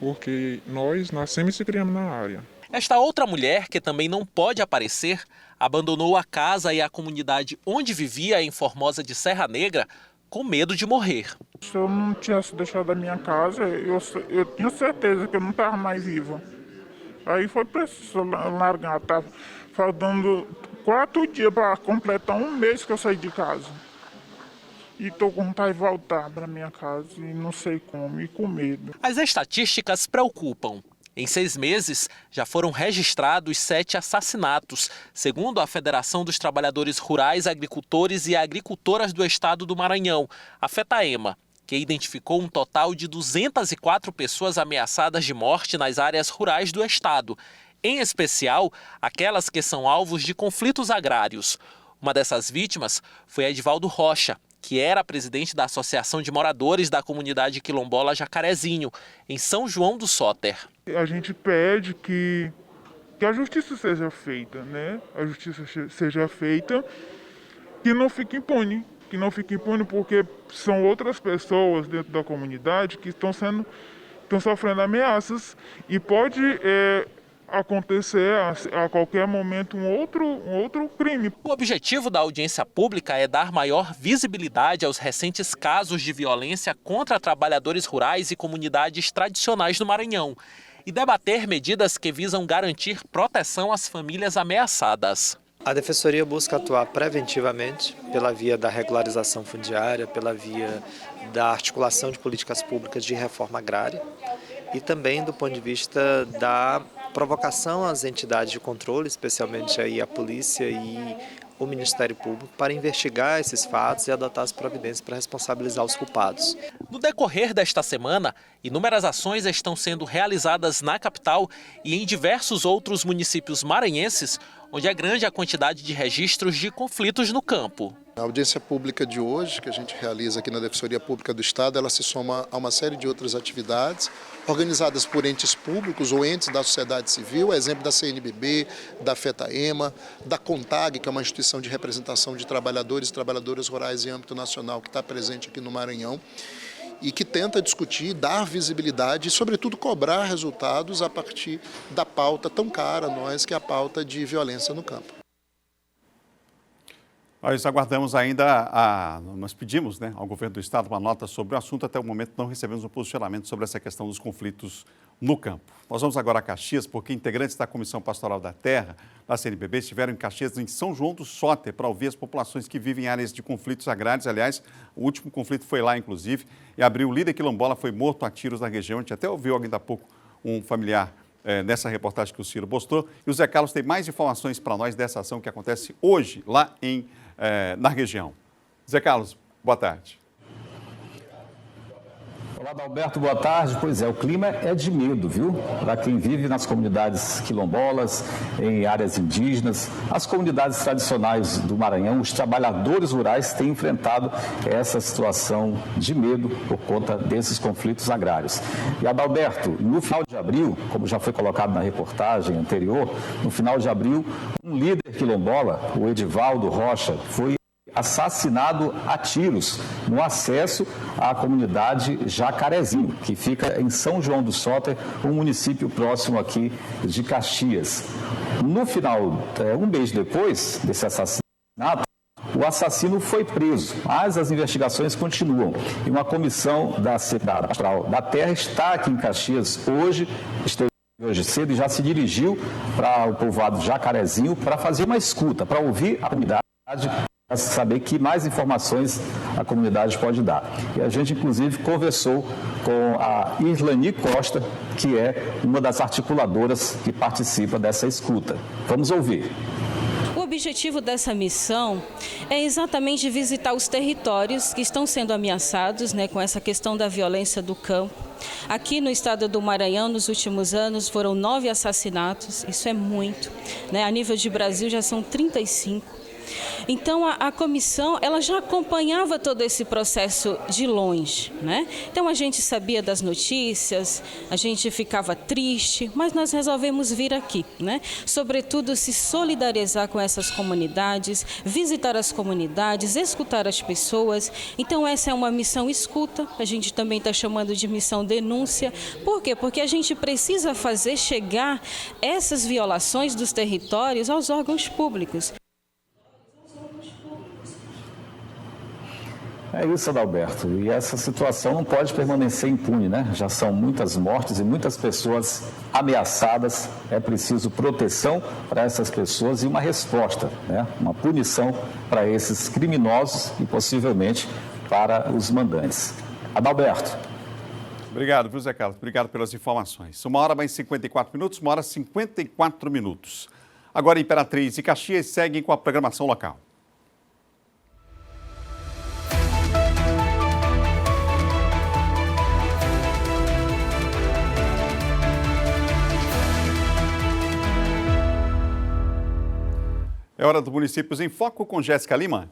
porque nós nascemos e se criamos na área. Esta outra mulher, que também não pode aparecer, abandonou a casa e a comunidade onde vivia em Formosa de Serra Negra com medo de morrer. Se eu não tivesse deixado a minha casa, eu tinha certeza que eu não estava mais viva. Aí foi preciso largar, tá faltando 4 dias para completar 1 mês que eu saí de casa. E estou com vontade de voltar para minha casa e não sei como, e com medo. As estatísticas preocupam. Em 6 meses, já foram registrados 7 assassinatos, segundo a Federação dos Trabalhadores Rurais, Agricultores e Agricultoras do Estado do Maranhão, a FETAEMA, que identificou um total de 204 pessoas ameaçadas de morte nas áreas rurais do Estado, em especial aquelas que são alvos de conflitos agrários. Uma dessas vítimas foi Edivaldo Rocha, que era presidente da Associação de Moradores da Comunidade Quilombola Jacarezinho, em São João do Soter. A gente pede que a justiça seja feita, né? A justiça seja feita, que não fique impune. Que não fique impune porque são outras pessoas dentro da comunidade que estão sofrendo ameaças e pode acontecer a qualquer momento um outro crime. O objetivo da audiência pública é dar maior visibilidade aos recentes casos de violência contra trabalhadores rurais e comunidades tradicionais do Maranhão e debater medidas que visam garantir proteção às famílias ameaçadas. A Defensoria busca atuar preventivamente pela via da regularização fundiária, pela via da articulação de políticas públicas de reforma agrária e também do ponto de vista da provocação às entidades de controle, especialmente aí a polícia e o Ministério Público, para investigar esses fatos e adotar as providências para responsabilizar os culpados. No decorrer desta semana, inúmeras ações estão sendo realizadas na capital e em diversos outros municípios maranhenses, onde é grande a quantidade de registros de conflitos no campo. A audiência pública de hoje, que a gente realiza aqui na Defensoria Pública do Estado, ela se soma a uma série de outras atividades organizadas por entes públicos ou entes da sociedade civil, exemplo da CNBB, da FETAEMA, da CONTAG, que é uma instituição de representação de trabalhadores e trabalhadoras rurais em âmbito nacional, que está presente aqui no Maranhão, e que tenta discutir, dar visibilidade e, sobretudo, cobrar resultados a partir da pauta tão cara a nós, que é a pauta de violência no campo. Nós aguardamos ainda, nós pedimos ao governo do estado uma nota sobre o assunto, até o momento não recebemos um posicionamento sobre essa questão dos conflitos no campo. Nós vamos agora a Caxias, porque integrantes da Comissão Pastoral da Terra, da CNBB, estiveram em Caxias, em São João do Soter, para ouvir as populações que vivem em áreas de conflitos agrários. Aliás, o último conflito foi lá, inclusive, e abril, o líder quilombola foi morto a tiros na região. A gente até ouviu ainda há pouco um familiar nessa reportagem que o Ciro postou. E o Zé Carlos tem mais informações para nós dessa ação que acontece hoje lá na região. Zé Carlos, boa tarde. Olá, Adalberto, boa tarde. Pois é, o clima é de medo, viu? Para quem vive nas comunidades quilombolas, em áreas indígenas, as comunidades tradicionais do Maranhão, os trabalhadores rurais têm enfrentado essa situação de medo por conta desses conflitos agrários. E, Adalberto, no final de abril, como já foi colocado na reportagem anterior, no final de abril, um líder quilombola, o Edivaldo Rocha, foi assassinado a tiros no acesso à comunidade Jacarezinho, que fica em São João do Soter, um município próximo aqui de Caxias. No final, um mês depois desse assassinato, o assassino foi preso, mas as investigações continuam. E uma comissão da Secretaria Pastoral da Terra está aqui em Caxias hoje cedo e já se dirigiu para o povoado Jacarezinho para fazer uma escuta, para ouvir a comunidade, saber que mais informações a comunidade pode dar. E a gente, inclusive, conversou com a Irlani Costa, que é uma das articuladoras que participa dessa escuta. Vamos ouvir. O objetivo dessa missão é exatamente visitar os territórios que estão sendo ameaçados, com essa questão da violência do campo. Aqui no estado do Maranhão, nos últimos anos, foram 9 assassinatos, isso é muito. A nível de Brasil já são 35. Então, a comissão ela já acompanhava todo esse processo de longe, Então, a gente sabia das notícias, a gente ficava triste, mas nós resolvemos vir aqui, Sobretudo, se solidarizar com essas comunidades, visitar as comunidades, escutar as pessoas. Então, essa é uma missão escuta, a gente também está chamando de missão denúncia. Por quê? Porque a gente precisa fazer chegar essas violações dos territórios aos órgãos públicos. É isso, Adalberto. E essa situação não pode permanecer impune, Já são muitas mortes e muitas pessoas ameaçadas. É preciso proteção para essas pessoas e uma resposta, Uma punição para esses criminosos e possivelmente para os mandantes. Adalberto. Obrigado, viu, Zé Carlos? Obrigado pelas informações. 1h mais 54 minutos, 1h 54 minutos. Agora, Imperatriz e Caxias seguem com a programação local. É hora do Municípios em Foco com Jéssica Lima.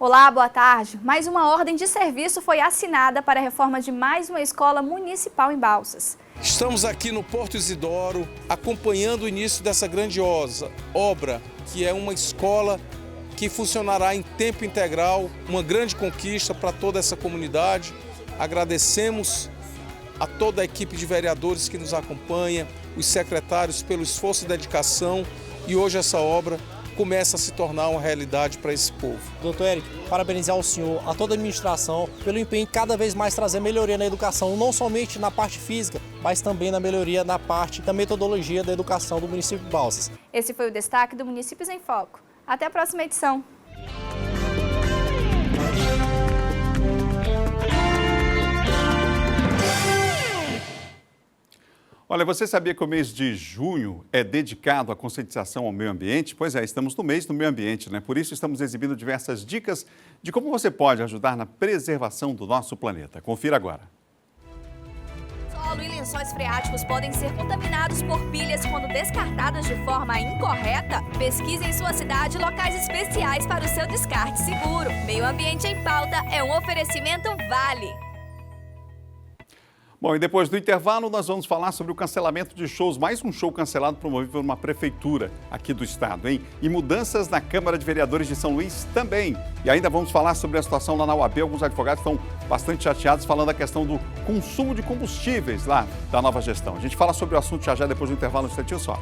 Olá, boa tarde. Mais uma ordem de serviço foi assinada para a reforma de mais uma escola municipal em Balsas. Estamos aqui no Porto Isidoro, acompanhando o início dessa grandiosa obra, que é uma escola que funcionará em tempo integral, uma grande conquista para toda essa comunidade. Agradecemos a toda a equipe de vereadores que nos acompanha, os secretários pelo esforço e dedicação, e hoje essa obra começa a se tornar uma realidade para esse povo. Doutor Érico, parabenizar o senhor, a toda a administração, pelo empenho em cada vez mais trazer melhoria na educação, não somente na parte física, mas também na melhoria na parte da metodologia da educação do município de Balsas. Esse foi o destaque do Municípios em Foco. Até a próxima edição. Olha, você sabia que o mês de junho é dedicado à conscientização ao meio ambiente? Pois é, estamos no mês do meio ambiente, Por isso estamos exibindo diversas dicas de como você pode ajudar na preservação do nosso planeta. Confira agora. Solo e lençóis freáticos podem ser contaminados por pilhas quando descartadas de forma incorreta? Pesquise em sua cidade locais especiais para o seu descarte seguro. Meio Ambiente em Pauta é um oferecimento Vale. Bom, e depois do intervalo nós vamos falar sobre o cancelamento de shows, mais um show cancelado promovido por uma prefeitura aqui do estado, E mudanças na Câmara de Vereadores de São Luís também. E ainda vamos falar sobre a situação lá na UAB. Alguns advogados estão bastante chateados falando da questão do consumo de combustíveis lá da nova gestão. A gente fala sobre o assunto já depois do intervalo, um instantinho só.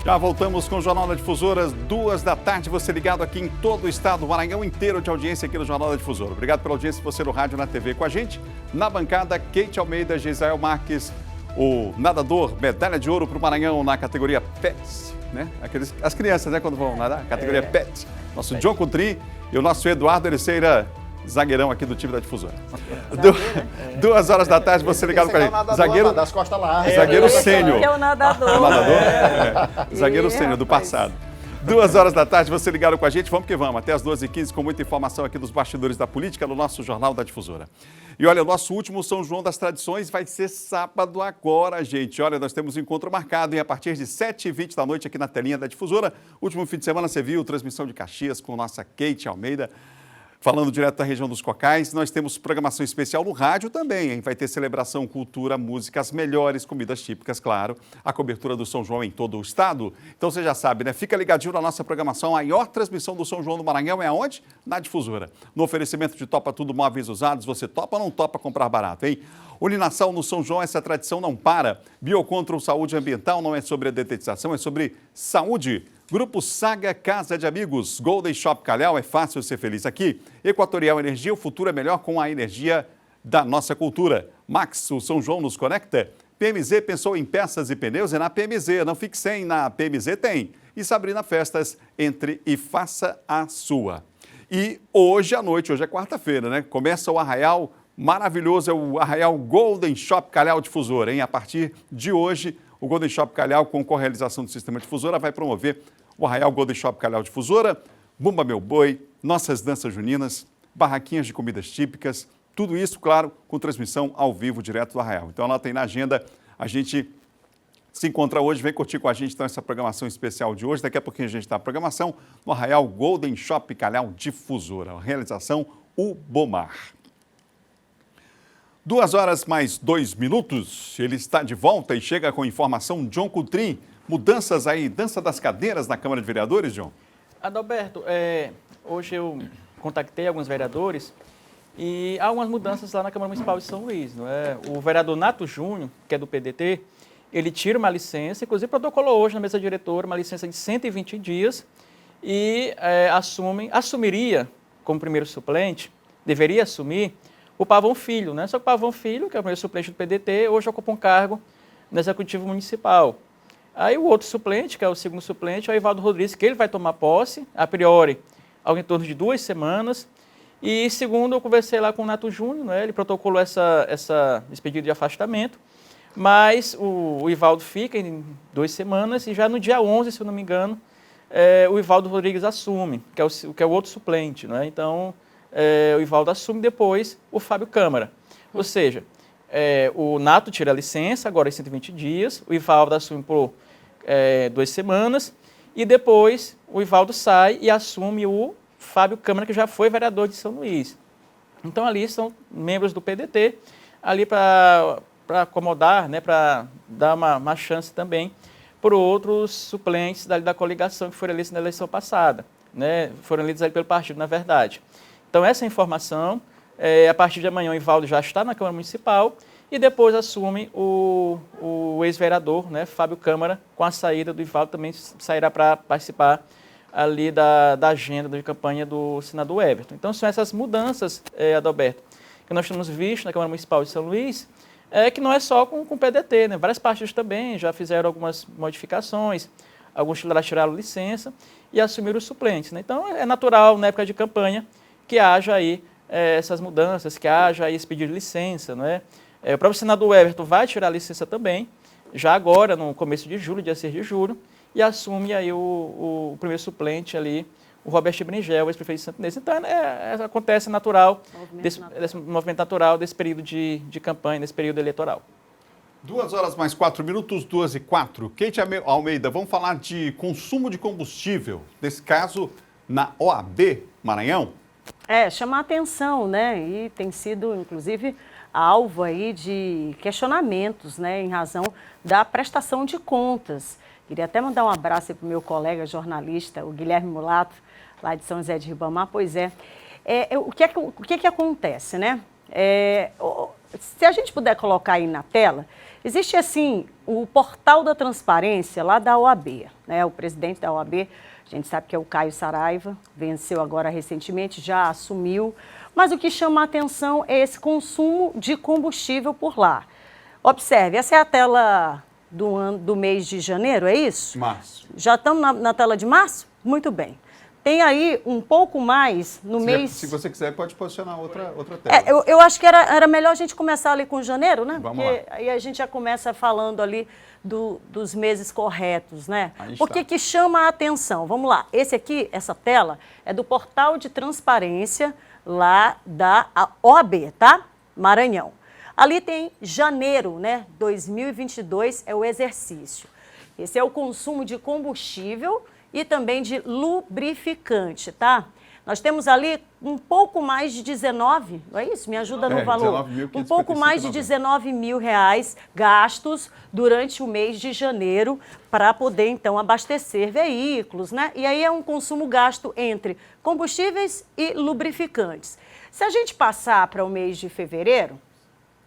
Já voltamos com o Jornal da Difusora, 2 da tarde, você ligado aqui em todo o estado, o Maranhão inteiro de audiência aqui no Jornal da Difusora. Obrigado pela audiência, você no rádio e na TV com a gente. Na bancada, Kate Almeida, Gisrael Marques, o nadador, medalha de ouro para o Maranhão na categoria PET, as crianças, quando vão nadar, categoria PET. Nosso John Coutrin e o nosso Eduardo Ericeira, zagueirão aqui do time da Difusora. 2 horas da tarde, você ligado com a gente. Zagueiro das costas largas. Zagueiro sênior. É o nadador. Zagueiro sênior do passado. 2 horas da tarde, você ligado com a gente. Vamos que vamos. Até as 2h15 com muita informação aqui dos bastidores da política no nosso Jornal da Difusora. E olha, o nosso último São João das Tradições vai ser sábado agora, gente. Olha, nós temos um encontro marcado a partir de 7h20 da noite aqui na telinha da Difusora. Último fim de semana você viu transmissão de Caxias com nossa Kate Almeida. Falando direto da região dos Cocais, nós temos programação especial no rádio também, hein? Vai ter celebração, cultura, música, as melhores comidas típicas, claro. A cobertura do São João em todo o estado. Então você já sabe, né? Fica ligadinho na nossa programação. A maior transmissão do São João do Maranhão é aonde? Na Difusora. No oferecimento de Topa Tudo Móveis Usados, você topa ou não topa comprar barato, hein? Urinação no São João, essa tradição não para. Biocontrol Saúde Ambiental não é sobre a detetização, é sobre saúde. Grupo Saga Casa de Amigos, Golden Shop Calhau, é fácil ser feliz aqui. Equatorial Energia, o futuro é melhor com a energia da nossa cultura. Max, o São João nos conecta. PMZ pensou em peças e pneus, é na PMZ, não fique sem, na PMZ tem. E Sabrina Festas, entre e faça a sua. E hoje à noite, hoje é quarta-feira, né? Começa o arraial maravilhoso, é o arraial Golden Shop Calhau Difusora, hein? A partir de hoje, o Golden Shop Calhau, com correalização do Sistema Difusora, vai promover o arraial Golden Shop Calhau Difusora, Bumba Meu Boi, nossas danças juninas, barraquinhas de comidas típicas, tudo isso, claro, com transmissão ao vivo, direto do arraial. Então, ela tem na agenda, a gente se encontra hoje, vem curtir com a gente então essa programação especial de hoje. Daqui a pouquinho a gente está na programação no arraial Golden Shop Calhau Difusora, a realização Ubomar. 2h mais 2 minutos, ele está de volta e chega com informação John Coutrin. Mudanças aí, dança das cadeiras na Câmara de Vereadores, John? Adalberto, hoje eu contactei alguns vereadores e há algumas mudanças lá na Câmara Municipal de São Luís. Não é? O vereador Nato Júnior, que é do PDT, ele tira uma licença, inclusive protocolou hoje na mesa diretora uma licença de 120 dias e assumiria como primeiro suplente, deveria assumir, o Pavão Filho, né? Só que o Pavão Filho, que é o primeiro suplente do PDT, hoje ocupa um cargo no Executivo Municipal. Aí o outro suplente, que é o segundo suplente, é o Ivaldo Rodrigues, que ele vai tomar posse, a priori, ao em torno de 2 semanas. E segundo, eu conversei lá com o Nato Júnior, né? Ele protocolou esse pedido de afastamento, mas o Ivaldo fica em 2 semanas e já no dia 11, se eu não me engano, o Ivaldo Rodrigues assume, que é o outro suplente, né? Então, o Ivaldo assume depois o Fábio Câmara. Ou seja, o Nato tira a licença, agora em 120 dias, o Ivaldo assume por 2 semanas, e depois o Ivaldo sai e assume o Fábio Câmara, que já foi vereador de São Luís. Então, ali são membros do PDT, ali para acomodar, né, para dar uma chance também para outros suplentes da coligação que foram eleitos na eleição passada, né, foram eleitos ali pelo partido, na verdade. Então, essa informação, a partir de amanhã, o Ivaldo já está na Câmara Municipal e depois assume o ex-vereador, né, Fábio Câmara, com a saída do Ivaldo, também sairá para participar ali da agenda de campanha do senador Everton. Então, são essas mudanças, Adalberto, que nós temos visto na Câmara Municipal de São Luís, que não é só com o PDT, né? Vários partidos também já fizeram algumas modificações, alguns tiraram licença e assumiram os suplentes, né? Então, é natural, na época de campanha, que haja aí essas mudanças, que haja aí esse pedido de licença, não é? O próprio senador Everton vai tirar a licença também, já agora, no começo de julho, dia 6 de julho, e assume aí o primeiro suplente ali, o Roberto Bringel, ex-prefeito de Santo Inês. Então, acontece natural, desse movimento natural desse período de campanha, desse período eleitoral. 2h mais 4 minutos, 2h04. Kate Almeida, vamos falar de consumo de combustível, nesse caso, na OAB Maranhão? Chamar a atenção, né? E tem sido, inclusive, alvo aí de questionamentos, né? Em razão da prestação de contas. Queria até mandar um abraço para o meu colega jornalista, o Guilherme Mulato, lá de São José de Ribamar. Pois o que acontece, né? Se a gente puder colocar aí na tela, existe assim o portal da transparência lá da OAB, né? O presidente da OAB, a gente sabe que é o Caio Saraiva, venceu agora recentemente, já assumiu. Mas o que chama a atenção é esse consumo de combustível por lá. Observe, essa é a tela do mês de janeiro, é isso? Março. Já estamos na tela de março? Muito bem. Tem aí um pouco mais no mês... Se você quiser, pode posicionar outra tela. Eu acho que era melhor a gente começar ali com janeiro, né? Vamos Porque lá. aí a gente já começa falando ali dos meses corretos, né? Por que chama a atenção? Vamos lá. Essa tela é do portal de transparência lá da OAB, tá? Maranhão. Ali tem janeiro, né? 2022 é o exercício. Esse é o consumo de combustível e também de lubrificante, tá? Nós temos ali um pouco mais de 19, não é isso? Me ajuda no valor. Um pouco mais de 19 mil reais gastos durante o mês de janeiro para poder, então, abastecer veículos, né? E aí é um consumo gasto entre combustíveis e lubrificantes. Se a gente passar para o mês de fevereiro,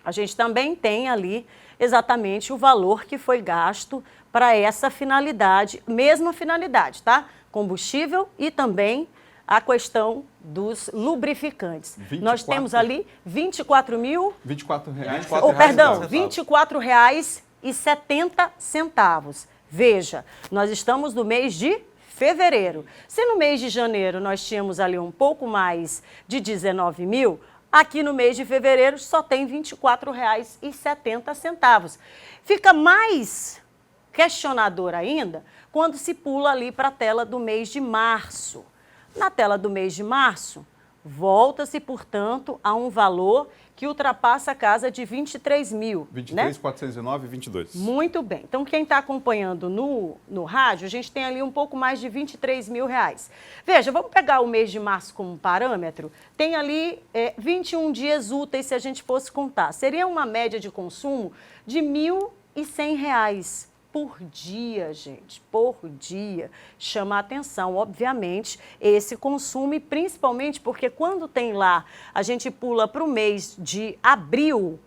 a gente também tem ali exatamente o valor que foi gasto para essa finalidade, mesma finalidade, tá? Combustível e também a questão dos lubrificantes. 24. Nós temos ali 24 mil... R$ 24,70. Veja, nós estamos no mês de fevereiro. Se no mês de janeiro nós tínhamos ali um pouco mais de 19 mil, aqui no mês de fevereiro só tem R$ 24,70. Fica mais questionador ainda quando se pula ali para a tela do mês de março. Na tela do mês de março, volta-se, portanto, a um valor que ultrapassa a casa de 23 mil. 23.409,22. Muito bem. Então, quem está acompanhando no rádio, a gente tem ali um pouco mais de 23 mil reais. Veja, vamos pegar o mês de março como parâmetro. Tem ali 21 dias úteis, se a gente fosse contar. Seria uma média de consumo de R$ 1.100 por dia, gente, por dia. Chama a atenção, obviamente, esse consumo, e principalmente porque quando tem lá, a gente pula para o mês de abril,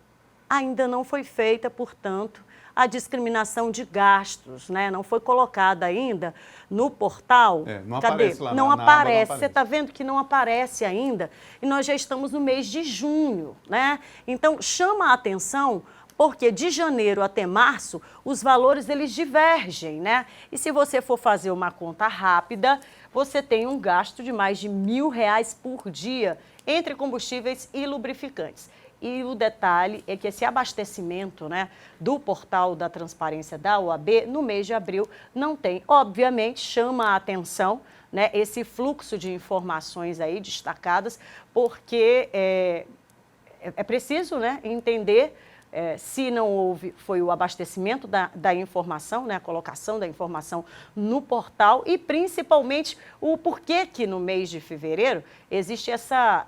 ainda não foi feita, portanto, a discriminação de gastos, né? Não foi colocada ainda no portal. Não Cadê? aparece lá. Não aparece. Você está vendo que não aparece ainda? E nós já estamos no mês de junho, né? Então, chama a atenção porque de janeiro até março, os valores eles divergem, né? E se você for fazer uma conta rápida, você tem um gasto de mais de R$ 1.000 por dia entre combustíveis e lubrificantes. E o detalhe é que esse abastecimento, né, do portal da transparência da OAB, no mês de abril, não tem. Obviamente, chama a atenção, né, esse fluxo de informações aí destacadas, porque é preciso, né, entender se não houve, foi o abastecimento da informação, né, a colocação da informação no portal e principalmente o porquê que no mês de fevereiro existe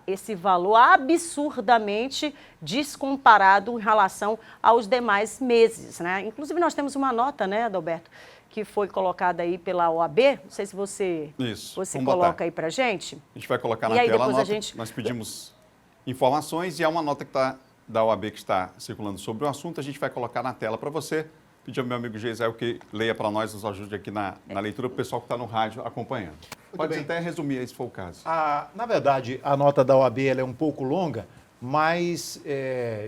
esse valor absurdamente descomparado em relação aos demais meses, né? Inclusive nós temos uma nota, né, Adalberto, que foi colocada aí pela OAB, não sei se você coloca aí pra gente. A gente vai colocar na tela a nota, nós pedimos informações e há uma nota que está da OAB que está circulando sobre o assunto, a gente vai colocar na tela para você. Pedir ao meu amigo Geisel que leia para nós, nos ajude aqui na leitura, para o pessoal que está no rádio acompanhando. Pode até resumir aí, se for o caso. Na verdade, a nota da OAB ela é um pouco longa, mas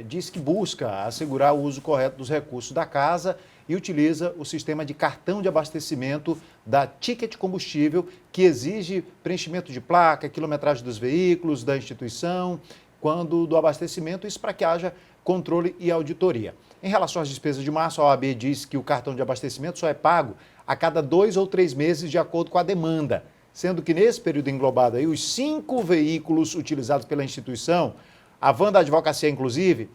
diz que busca assegurar o uso correto dos recursos da casa e utiliza o sistema de cartão de abastecimento da Ticket Combustível, que exige preenchimento de placa, quilometragem dos veículos, da instituição, quando do abastecimento, isso para que haja controle e auditoria. Em relação às despesas de março, a OAB diz que o cartão de abastecimento só é pago a cada 2 ou 3 meses de acordo com a demanda, sendo que nesse período englobado aí, os 5 veículos utilizados pela instituição, a van da advocacia inclusive,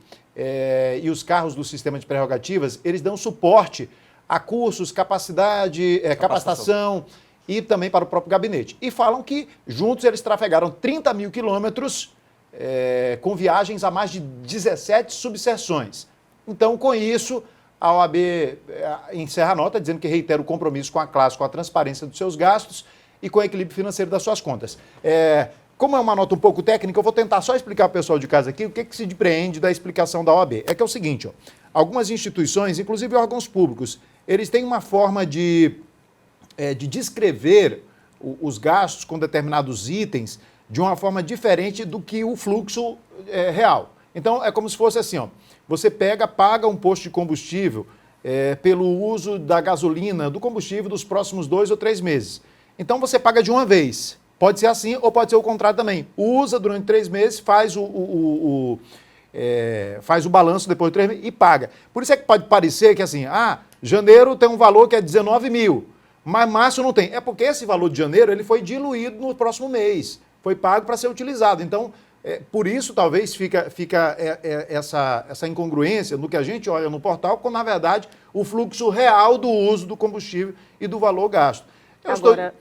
e os carros do sistema de prerrogativas, eles dão suporte a cursos, capacitação e também para o próprio gabinete. E falam que juntos eles trafegaram 30 mil quilômetros com viagens a mais de 17 subseções. Então, com isso, a OAB encerra a nota dizendo que reitera o compromisso com a classe, com a transparência dos seus gastos e com o equilíbrio financeiro das suas contas. Como é uma nota um pouco técnica, eu vou tentar só explicar para o pessoal de casa aqui o que se depreende da explicação da OAB. É que é o seguinte, algumas instituições, inclusive órgãos públicos, eles têm uma forma de descrever os gastos com determinados itens de uma forma diferente do que o fluxo real. Então, é como se fosse assim, você paga um posto de combustível pelo uso da gasolina, do combustível dos próximos 2 ou 3 meses. Então, você paga de uma vez. Pode ser assim ou pode ser o contrário também. Usa durante 3 meses, faz o balanço depois de 3 meses e paga. Por isso é que pode parecer que assim, janeiro tem um valor que é 19 mil, mas março não tem. É porque esse valor de janeiro ele foi diluído no próximo mês. Foi pago para ser utilizado. Então, por isso, talvez, fica essa incongruência no que a gente olha no portal, quando, na verdade, o fluxo real do uso do combustível e do valor gasto.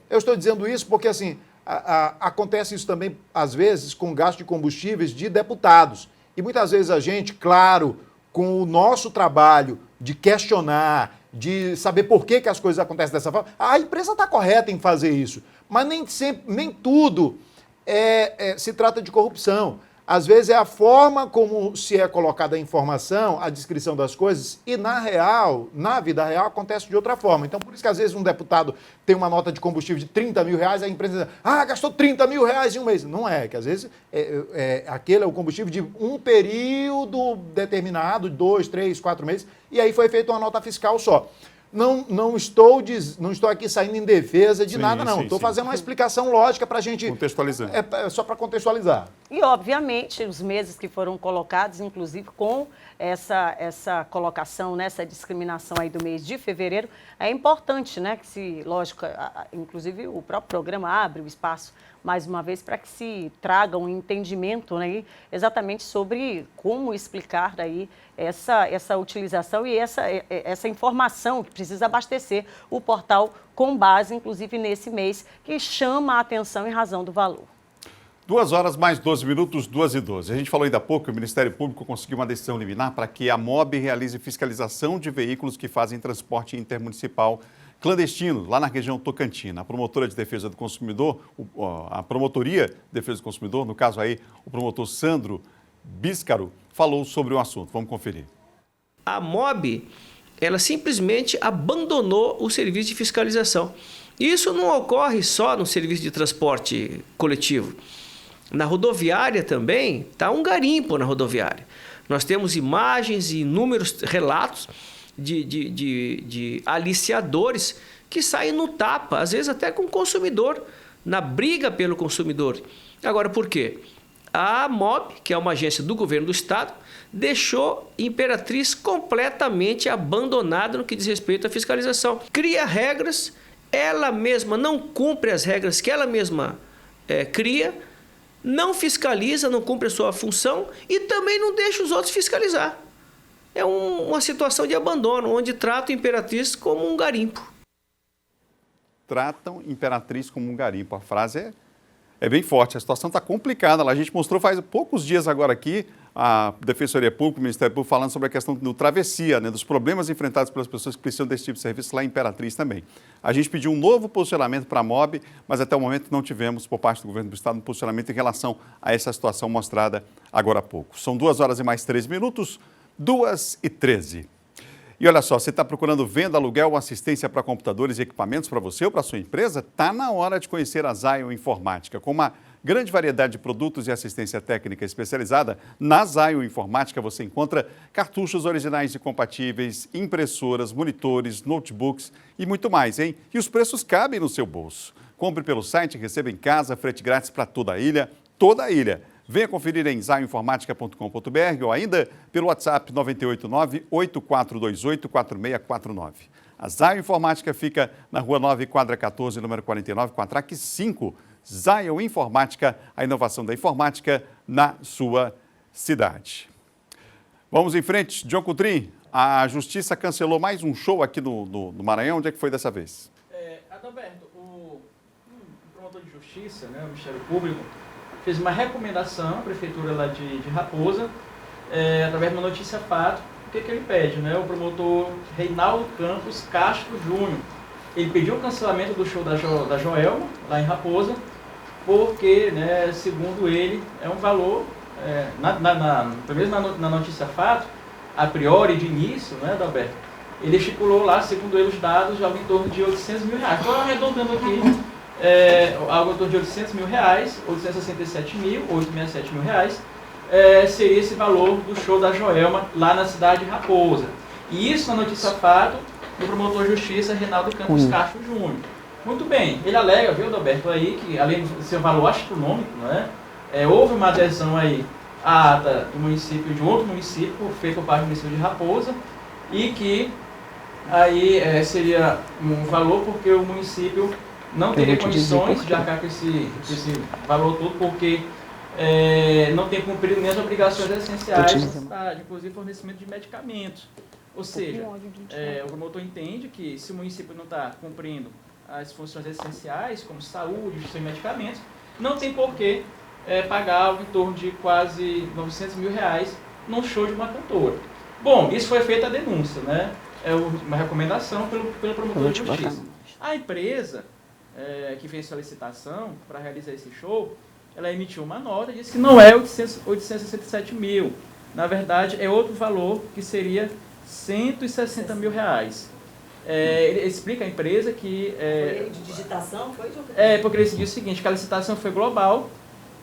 Eu estou dizendo isso porque, assim, Acontece isso também, às vezes, com gasto de combustíveis de deputados. E muitas vezes a gente, claro, com o nosso trabalho de questionar, de saber por que as coisas acontecem dessa forma, a empresa está correta em fazer isso. Mas nem tudo se trata de corrupção. Às vezes é a forma como se é colocada a informação, a descrição das coisas, e na vida real, acontece de outra forma. Então, por isso que às vezes um deputado tem uma nota de combustível de 30 mil reais, a empresa diz, gastou 30 mil reais em um mês. Não é, que às vezes aquele é o combustível de um período determinado, 2, 3, 4 meses, e aí foi feita uma nota fiscal só. Não estou aqui saindo em defesa de nada, não. Estou fazendo uma explicação lógica para a gente... Contextualizando. Só para contextualizar. E, obviamente, os meses que foram colocados, inclusive com essa colocação, né, essa discriminação aí do mês de fevereiro, é importante, né, que se, lógico, inclusive o próprio programa abre o espaço, mais uma vez, para que se traga um entendimento, né, exatamente sobre como explicar aí essa utilização e essa informação que precisa abastecer o portal com base, inclusive, nesse mês, que chama a atenção em razão do valor. 2 horas mais 12 minutos, 2h12. A gente falou ainda há pouco que o Ministério Público conseguiu uma decisão liminar para que a MOB realize fiscalização de veículos que fazem transporte intermunicipal clandestino, lá na região Tocantina. A promotora de defesa do consumidor, a Promotoria de Defesa do Consumidor, no caso aí, o promotor Sandro Bíscaro, falou sobre o assunto. Vamos conferir. A MOB, ela simplesmente abandonou o serviço de fiscalização. Isso não ocorre só no serviço de transporte coletivo. Na rodoviária também está um garimpo na rodoviária. Nós temos imagens e inúmeros relatos de aliciadores que saem no tapa, às vezes até com o consumidor, na briga pelo consumidor. Agora, por quê? A MOB, que é uma agência do governo do estado, deixou Imperatriz completamente abandonada no que diz respeito à fiscalização. Cria regras, ela mesma não cumpre as regras que ela mesma cria, não fiscaliza, não cumpre a sua função e também não deixa os outros fiscalizar. É uma situação de abandono, onde tratam Imperatriz como um garimpo. Tratam Imperatriz como um garimpo. A frase é bem forte. A situação está complicada. A gente mostrou faz poucos dias agora aqui a Defensoria Pública, o Ministério Público, falando sobre a questão do travessia, né, dos problemas enfrentados pelas pessoas que precisam desse tipo de serviço lá em Imperatriz também. A gente pediu um novo posicionamento para a MOB, mas até o momento não tivemos, por parte do governo do estado, um posicionamento em relação a essa situação mostrada agora há pouco. São 2 horas e mais 13 minutos, 2h13. E olha só, você está procurando venda, aluguel ou assistência para computadores e equipamentos para você ou para a sua empresa? Está na hora de conhecer a Zion Informática. Com uma grande variedade de produtos e assistência técnica especializada, na Zion Informática você encontra cartuchos originais e compatíveis, impressoras, monitores, notebooks e muito mais, hein? E os preços cabem no seu bolso. Compre pelo site e receba em casa, frete grátis para toda a ilha, toda a ilha. Venha conferir em zioinformatica.com.br ou ainda pelo WhatsApp 989-8428-4649. A Zion Informática fica na Rua 9, quadra 14, número 49, Quatraque 5. Zion Informática, a inovação da informática na sua cidade. Vamos em frente. John Coutrin, a Justiça cancelou mais um show aqui no Maranhão. Onde é que foi dessa vez? Adalberto, o promotor de justiça, né, o Ministério Público, fez uma recomendação à Prefeitura lá de Raposa, através de uma notícia-fato. O que ele pede? Né? O promotor Reinaldo Campos Castro Júnior. Ele pediu o cancelamento do show da Joelma, lá em Raposa, porque, né, segundo ele, é um valor, pelo menos na notícia-fato, a priori, de início, né, Adalberto, ele estipulou lá, segundo ele, os dados de algo em torno de R$800 mil. Estou arredondando aqui. Algo em torno de R$800 mil, 867 mil, 867 mil reais, seria esse valor do show da Joelma lá na cidade de Raposa. E isso na notícia fato do promotor de justiça Reinaldo Campos Castro Júnior. Muito bem, ele alega, viu, Adalberto, aí, que além de ser um valor astronômico, né, houve uma adesão aí à ata do município, de outro município, feita por parte do município de Raposa, e que aí seria um valor porque o município não teria condições de arcar com esse valor todo, porque não tem cumprido nem as obrigações essenciais, inclusive fornecimento de medicamentos. Ou seja, o promotor entende que se o município não está cumprindo as funções essenciais, como saúde, distribuição de medicamentos, não tem por que pagar algo em torno de quase R$900 mil num show de uma cantora. Bom, isso foi feita a denúncia, né? É uma recomendação pelo promotor de justiça. A empresa que fez a licitação para realizar esse show, ela emitiu uma nota e disse que não é 867 mil. Na verdade, é outro valor que seria R$160 mil. Ele explica a empresa que... Foi de digitação? Foi de... porque ele diz o seguinte, que a licitação foi global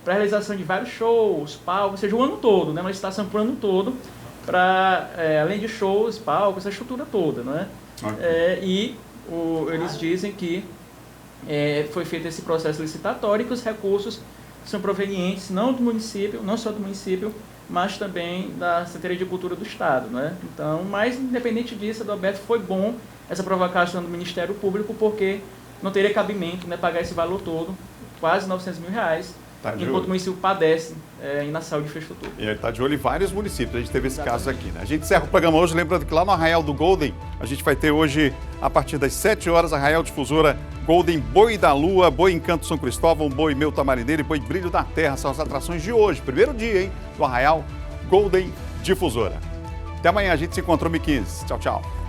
para a realização de vários shows, palcos, ou seja, o ano todo, né? Uma licitação para o ano todo, para, além de shows, palcos, essa estrutura toda, não é? Okay. Eles dizem que foi feito esse processo licitatório e que os recursos são provenientes não do município, não só do município, mas também da Secretaria de Cultura do Estado, né? Então, mas independente disso, Adalberto, foi bom essa provocação do Ministério Público, porque não teria cabimento, né, pagar esse valor todo, quase R$900 mil, enquanto o município padece na saúde e infraestrutura. E ele está de olho em vários municípios, a gente teve esse caso aqui, né? A gente encerra o programa hoje, lembrando que lá no Arraial do Golden, a gente vai ter hoje, a partir das 7 horas, Arraial Difusora Golden Boi da Lua, Boi Encanto São Cristóvão, Boi Meu Tamarineiro e Boi Brilho da Terra. São as atrações de hoje, primeiro dia, hein, do Arraial Golden Difusora. Até amanhã, a gente se encontra no 15. Tchau, tchau.